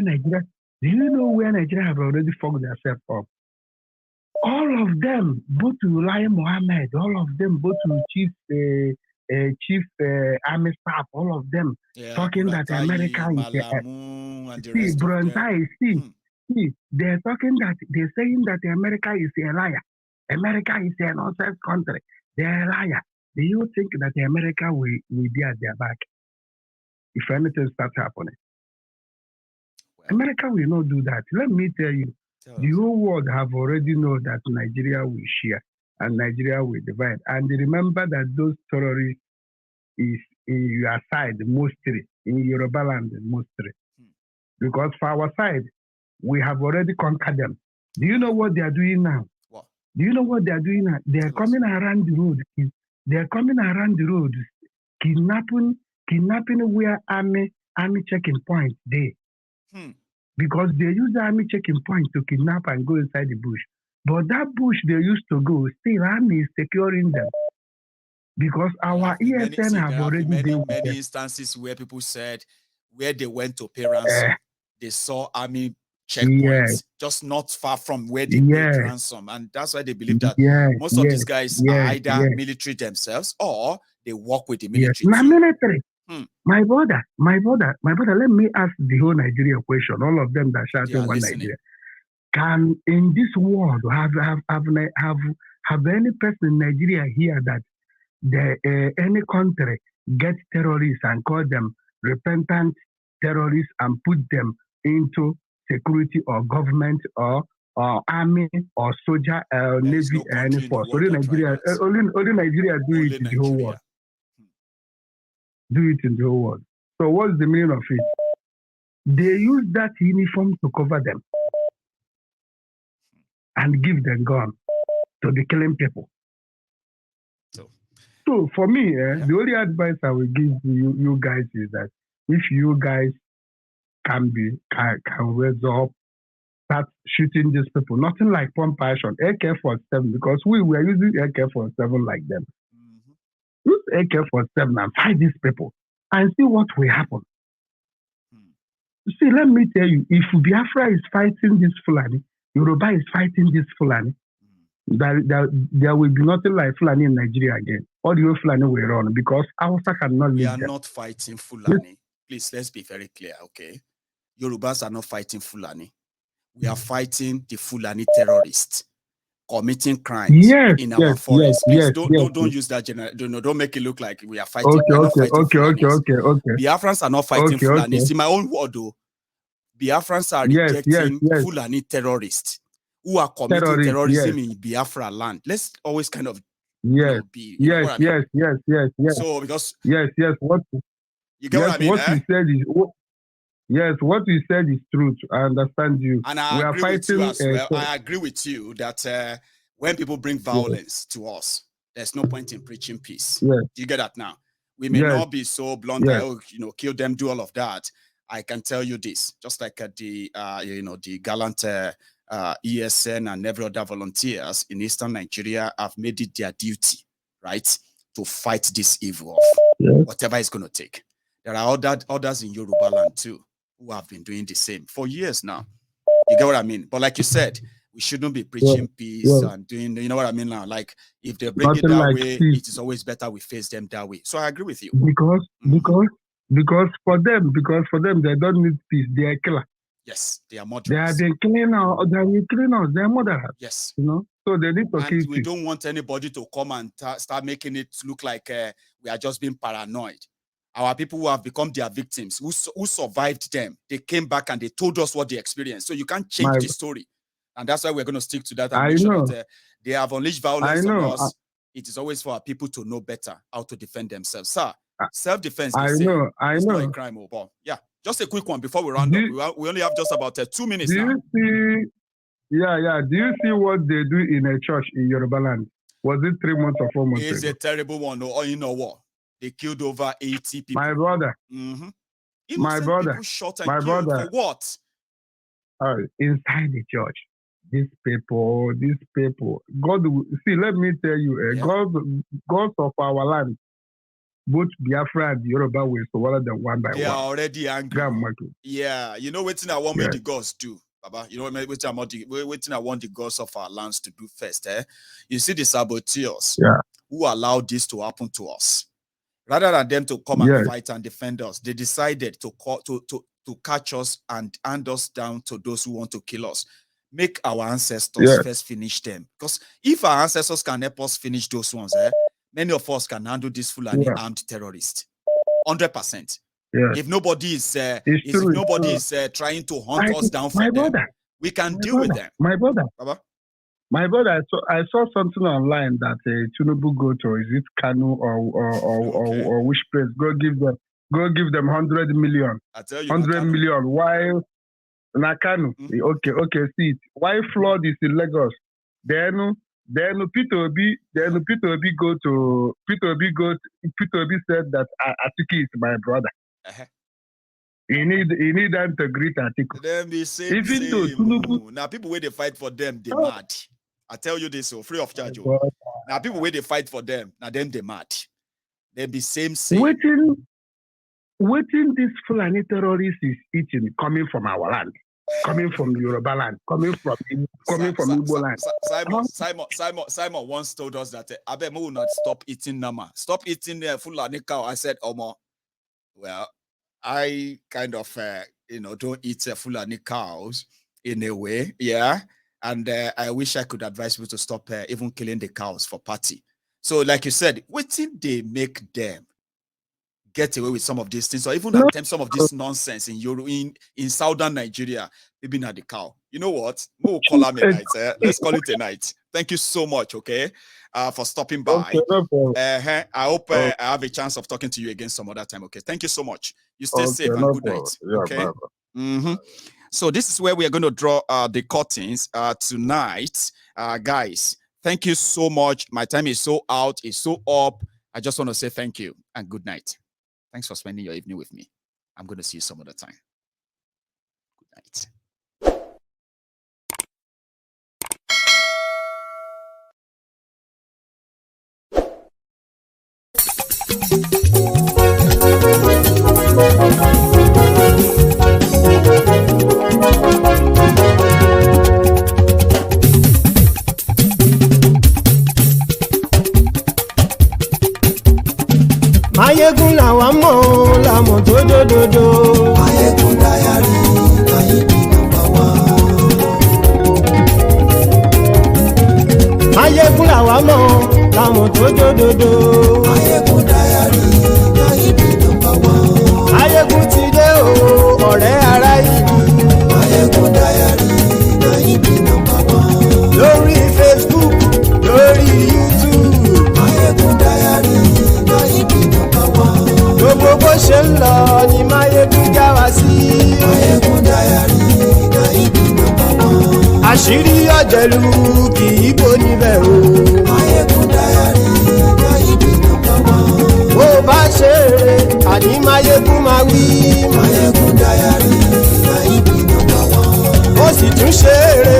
Nigeria have already fucked themselves up? All of them, both to Lai Mohammed, all of them, both to Chief Army Staff, all of them talking that America is they're talking that they're saying that America is a liar. America is a nonsense country. They're a liar. Do you think that America will be at their back if anything starts happening? America will not do that. Let me tell you, the whole world have already known that Nigeria will share and Nigeria will divide. And remember that those terrorists is in your side mostly, in Yoruba land mostly. Because for our side, we have already conquered them. Do you know what they are doing now? What? Do you know what they are doing now? They are coming around the road. They are coming around the road, kidnapping where army checking points there. Because they use the army checking point to kidnap and go inside the bush. But that bush they used to go, still army is securing them. Because our ESN have already been many instances where people said where they went to pay ransom, they saw army checkpoints just not far from where they paid ransom. And that's why they believe that most of these guys are either military themselves or they work with the military. Military. My brother, let me ask the whole Nigeria question. All of them that shouting one Nigeria. Can in this world have any person in Nigeria here that any country get terrorists and call them repentant terrorists and put them into security or government or army or soldier, navy, or any force. Only Nigeria, only Nigeria do it in the whole world. Do it in the whole world. So what's the meaning of it? They use that uniform to cover them and give them gun to the killing people. So for me, the only advice I will give you guys is that if you guys can raise up, start shooting these people, nothing like pump action, AK-47, because we were using AK-47 like them. Use AK-47 and fight these people and see what will happen. See, let me tell you, if Biafra is fighting this Fulani, Yoruba is fighting this Fulani, there will be nothing like Fulani in Nigeria again. All the Fulani will run because Hausa cannot live there. We are not fighting Fulani. Please, let's be very clear, okay? Yorubas are not fighting Fulani. We are fighting the Fulani terrorists committing crimes in our forest. Please don't use that don't make it look like we are fighting. Okay. Biafrans are not fighting Fulani. In my own word, though, Biafrans are rejecting Fulani terrorists who are committing terrorism in Biafra land. Let's always kind of be. Yes. So because what you get what I mean? What you said is what you said is truth. I understand you. And I agree with you as well. I agree with you that when people bring violence to us, there's no point in preaching peace. Do you get that now? We may not be so blunt that kill them, do all of that. I can tell you this, just like the gallant ESN and every other volunteers in Eastern Nigeria have made it their duty, right, to fight this evil of whatever it's going to take. There are others in Yoruba land too who have been doing the same for years now. You get what I mean? But like you said, we shouldn't be preaching peace and doing, you know what I mean now? Like, if they bring it that way, it is always better we face them that way. So I agree with you. Because for them, they don't need peace. They are killer. Yes, they are murderers. They have been killing us. They are murderers. Yes. So they need to kill we don't want anybody to come and start making it look like we are just being paranoid. Our people who have become their victims, who survived them, they came back and they told us what they experienced. So you can't change the story. And that's why we're going to stick to that and make sure that they have unleashed violence on us. It is always for our people to know better how to defend themselves. Sir, self-defense is not a crime. Yeah, just a quick one before we round up. We only have just about 2 minutes now. Do you see what they do in a church in Yoruba land? Was it 3 months or 4 months ago? It's a terrible one. Or you know what? They killed over 80 people. My brother. My brother. People shot and killed. For what? Inside the church. These people. God, see, let me tell you, God of our land, both Biafra and Yoruba will swallow them one by one. They are already angry. Yeah, you know what I want the gods do, Baba? You know what I want the gods of our lands to do first, You see the saboteurs who allowed this to happen to us. Rather than them to come and fight and defend us, they decided to catch us and hand us down to those who want to kill us. Make our ancestors first finish them. Because if our ancestors can help us finish those ones, many of us can handle this Fulani armed terrorist. 100%. If nobody is trying to hunt us down for them, we can deal with them. My brother. Baba? My brother, I saw something online that Tinubu go to, is it Kanu or which place? Go give them 100 million. I tell you, 100 million. Why Nakanu? Okay, see it. Why flood is in Lagos? Then Peter Obi go to Peter Obi said that Atiki is my brother. He need them to greet Atiku. Them the same. Even though Tinubu, now people where they fight for them, they mad. I tell you this, free of charge. Now people where they fight for them, now them they mad. They be same. Waiting this Fulani terrorist is eating coming from our land, coming from Yoruba land, coming from Igbo land. Simon once told us that Abema will not stop eating nama. Stop eating Fulani cow. I said, Omo, well, I kind of don't eat Fulani cows in a way, and I wish I could advise people to stop even killing the cows for party. So, like you said, waiting they make them get away with some of these things, or even attempt some of this nonsense in southern Nigeria, maybe not the cow. You know what? We'll call him a night. Let's call it a night. Thank you so much, okay, for stopping by. Okay, no problem. I hope I have a chance of talking to you again some other time, okay? Thank you so much. You stay safe and good night, okay? So this is where we are going to draw the curtains tonight. Guys, thank you so much. My time is so out, it's so up. I just want to say thank you and good night. Thanks for spending your evening with me. I'm going to see you some other time. Good night. Ayégún làwa mọ̀ làmọ̀ tó dòdòdò. Ayégún dáyàrí ayé bí nàmbà wá. Ayégún làwa mọ̀ làmọ̀ tó dòdòdò. Ayégún dáyàrí ayé bí nàmbà wá. Ayégún ti dé o ọ̀rẹ́ ara ìlú. Ayégún dáyàrí ayé bí nàmbà wá. Lórí Facebook lórí YouTube. Ayégún dáyàrí ayé bí nàmbà wá. Gbogbo bó ṣe ń lọ ni Máyégún já wa sí. Ayégún dáyàrí ayé bí nàmbà wá. Àṣírí ọ̀jẹ̀lú kì í bò níbẹ̀ o. Ayégún dáyàrí ayé bí nàmbà wá. Bó bá ṣe eré àní Máyégún máa wí. Ayégún dáyàrí ayé bí nàmbà wá. Ó sì tún ṣe eré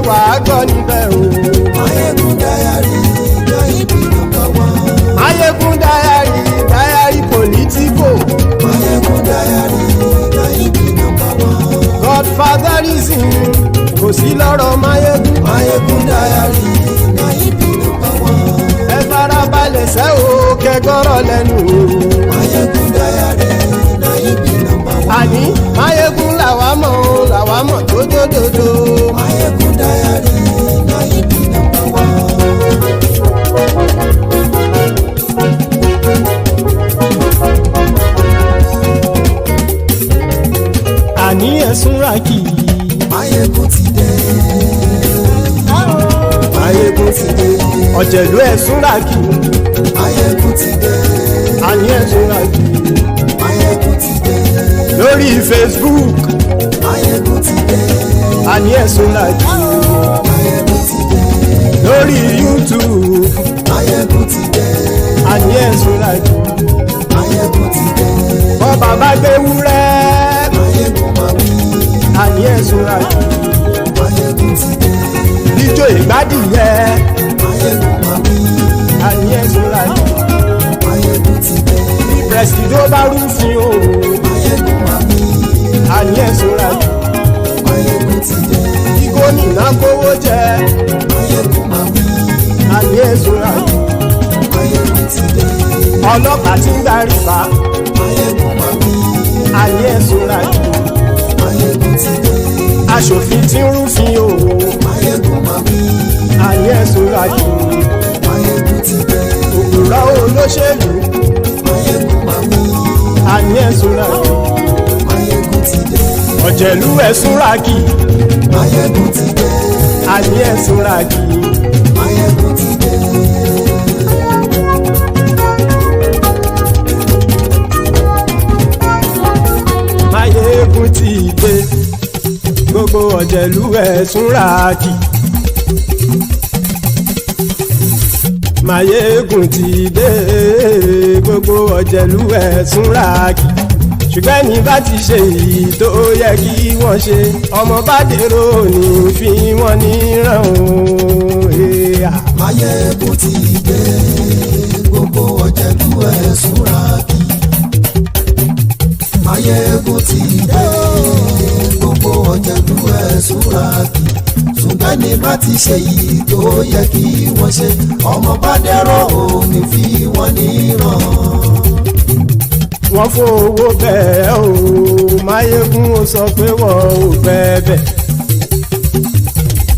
wàá gbọ́ níbẹ̀ o. Ayégún dáyàrí ayé bí nàmbà wá. Máyégún dáyàrí pòlítíkò. Ayégún dáyàrí ayé bí nàmbà wá. Godfatherism kò sí lọ́rọ̀ Máyégún. Ayégún dáyàrí ayé bí nàmbà wá. Ẹ farabalẹ̀ sẹ́ o kẹgọ́rọ̀ lẹ́nu o. Ayégún dáyàrí ayé bí nàmbà wá. Àní Máyégún làwa mọ̀ tó dòdòdò. Ayégún dáyàrí ayé bí nàmbà wá. Àní ẹ̀sùn ràkì. Máyégún ti dé. Máyégún ti dé. Ọ̀jẹ̀lú ẹ̀sùn ràkì. Máyégún ti dé. Àní ẹ̀sùn ràkì. Máyégún ti dé. Lórí Facebook. Máyégún ti dé. Àní ẹ̀sùn ràkì. Máyégún ti dé. Lórí YouTube. Máyégún ti dé. Àní ẹ̀sùn ràkì. Máyégún ti dé. Bọ́ bàbá gbé wúrẹ́. Máyégún máa wí. Àní ẹ̀sùn ràkì. Máyégún ti dé. Ijó ìgbádìyẹ. Máyégún máa wí. Àní ẹ̀sùn ràkì. Máyégún ti dé. Bí pẹ̀sìdó bá rúfin o. Máyégún máa wí. Àní ẹ̀sùn ràkì. Máyégún ti dé. Bí gómìnà kówó jẹ. Máyégún máa wí. Àní ẹ̀sùn ràkì. Máyégún ti dé. Ọlọ́pàá tí ń darí bá. Máyégún máa wí. Àní ẹ̀sùn ràkì. Máyégún ti dé. Aṣòfin tí ń rúfin o. Máyégún máa wí. Àní ẹ̀sùn ràkì. Máyégún ti dé. Òpùrọ́ olóṣèlú. Máyégún máa wí. Àní ẹ̀sùn ràkì. Máyégún ti dé. Ọ̀jẹ̀lú ẹ̀sùn ràkì. Máyégún ti dé. Àní ẹ̀sùn ràkì. Máyégún ti dé. Máyégún ti dé. Gbogbo ọ̀jẹ̀lú ẹ̀sùn ràkì. Máyégún ti dé. Gbogbo ọ̀jẹ̀lú ẹ̀sùn ràkì. Ṣùgbọ́n ní bá ti ṣe èyí tó yẹ kí wọ́n ṣe, ọmọ bá dèrò ní fi wọ́n níran o. Máyégún ti dé. Gbogbo ọ̀jẹ̀lú ẹ̀sùn ràkì. Máyégún ti dé. Gbogbo ọ̀jẹ̀lú ẹ̀sùn ràkì. Ṣùgbọ́n ní bá ti ṣe èyí tó yẹ kí wọ́n ṣe, ọmọ bá dèrò ní fi wọ́n níran. Wọ́n fowó bẹ́ẹ̀ o, Máyégún ó sọ pé wọ́n ò bẹ́ẹ̀.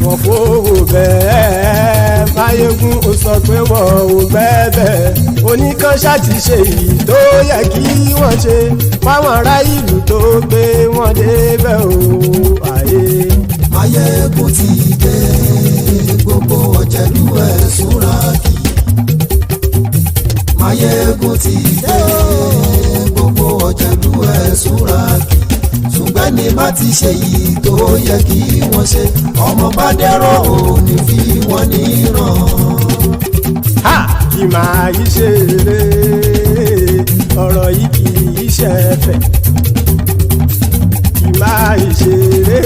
Wọ́n fowó bẹ́ẹ̀, Máyégún ó sọ pé wọ́n ò bẹ́ẹ̀. Oníkan ṣáàtì ṣe èyí tó yẹ kí wọ́n ṣe fáwọn ará ìlú tó gbé wọn débẹ̀ o. Àyè Máyégún ti dé, gbogbo ọ̀jẹ̀lú ẹ̀ súnra kì. Máyégún ti dé, gbogbo ọ̀jẹ̀lú ẹ̀ súnra kì. Ṣùgbọ́n ní má ti ṣe yìí tó yẹ kí wọ́n ṣe, ọmọ bá dẹ́rọ̀ ò ní fi wọ́n níran. Kì máa yí ṣe eré, ọ̀rọ̀ yìí kì í ṣe ẹ̀fẹ̀. Kì máa yí ṣe eré,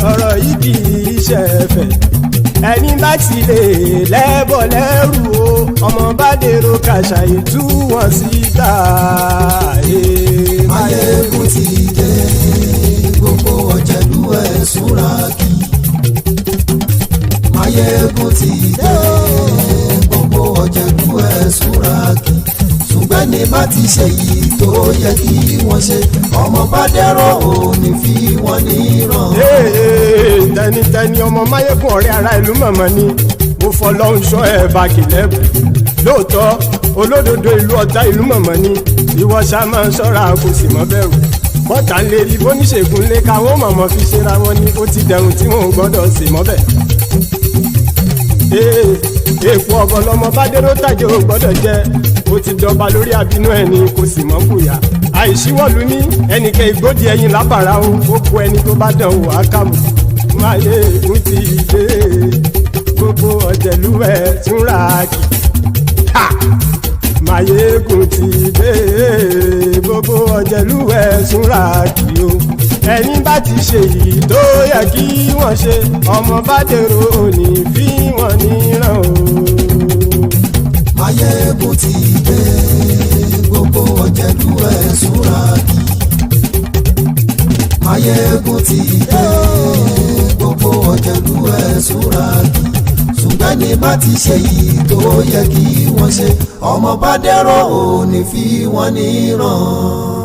ọ̀rọ̀ yìí kì í ṣe ẹ̀fẹ̀. Ẹni bá ti lè lẹ́bọ̀ lẹ́rù o, ọmọ bá dèrò kàṣàyè tú wọn síta. Máyégún ti dé, gbogbo ọ̀jẹ̀lú ẹ̀ súnra kì. Máyégún ti dé, gbogbo ọ̀jẹ̀lú ẹ̀ súnra kì. Ṣùgbọ́n ní bá ti ṣe yìí tó yẹ kí wọ́n ṣe, ọmọ bá dẹ́rọ̀ ò ní fi wọ́n níran. Tẹnitẹni ọmọ Máyégún ọ̀rẹ́ ara ìlú mọ̀mọ́ ni mo fọlọ́hún sọ ẹ̀ bá kìlẹ́bù. Lóòótọ́ olódodo ìlú ọ̀tá ìlú mọ̀mọ́ ni ìwọ ṣá máa ń ṣọ́ra kò sì mọ́ bẹ̀rù. Bọ́tà ń lè rí bóníṣègùn lé káwọn mọ̀mọ́ fi ṣera wọn ni ó ti dẹrùn tí wọn ò gbọ́dọ̀ sè mọ́bẹ̀. Èèpo ọ̀bọ lọmọ bá dérò tàjẹ́ ò gbọ́dọ̀ jẹ́, ó ti jọba lórí àbínú ẹni kò sì mọ́ bùyà. Àìsíwọ́lu ní ẹnìkẹ́ ìgbódì ẹyin lábàrá o, ó kó ẹni tó bá dán wò á kàmù. Máyégún ti dé, gbogbo ọ̀jẹ̀lú ẹ̀ túnra kì. Máyégún ti dé, gbogbo ọ̀jẹ̀lú ẹ̀ túnra kì o. Ẹni bá ti ṣe yìí tó yẹ kí wọ́n ṣe, ọmọ bá dèrò òní fi wọ́n níran o. Máyégún ti dé, gbogbo ọ̀jẹ̀lú ẹ̀ súnra kì. Máyégún ti dé, gbogbo ọ̀jẹ̀lú ẹ̀ súnra kì. Ṣùgbọ́n ní bá ti ṣe yìí tó yẹ kí wọ́n ṣe, ọmọ bá dẹ́rọ̀ ò ní fi wọ́n níran.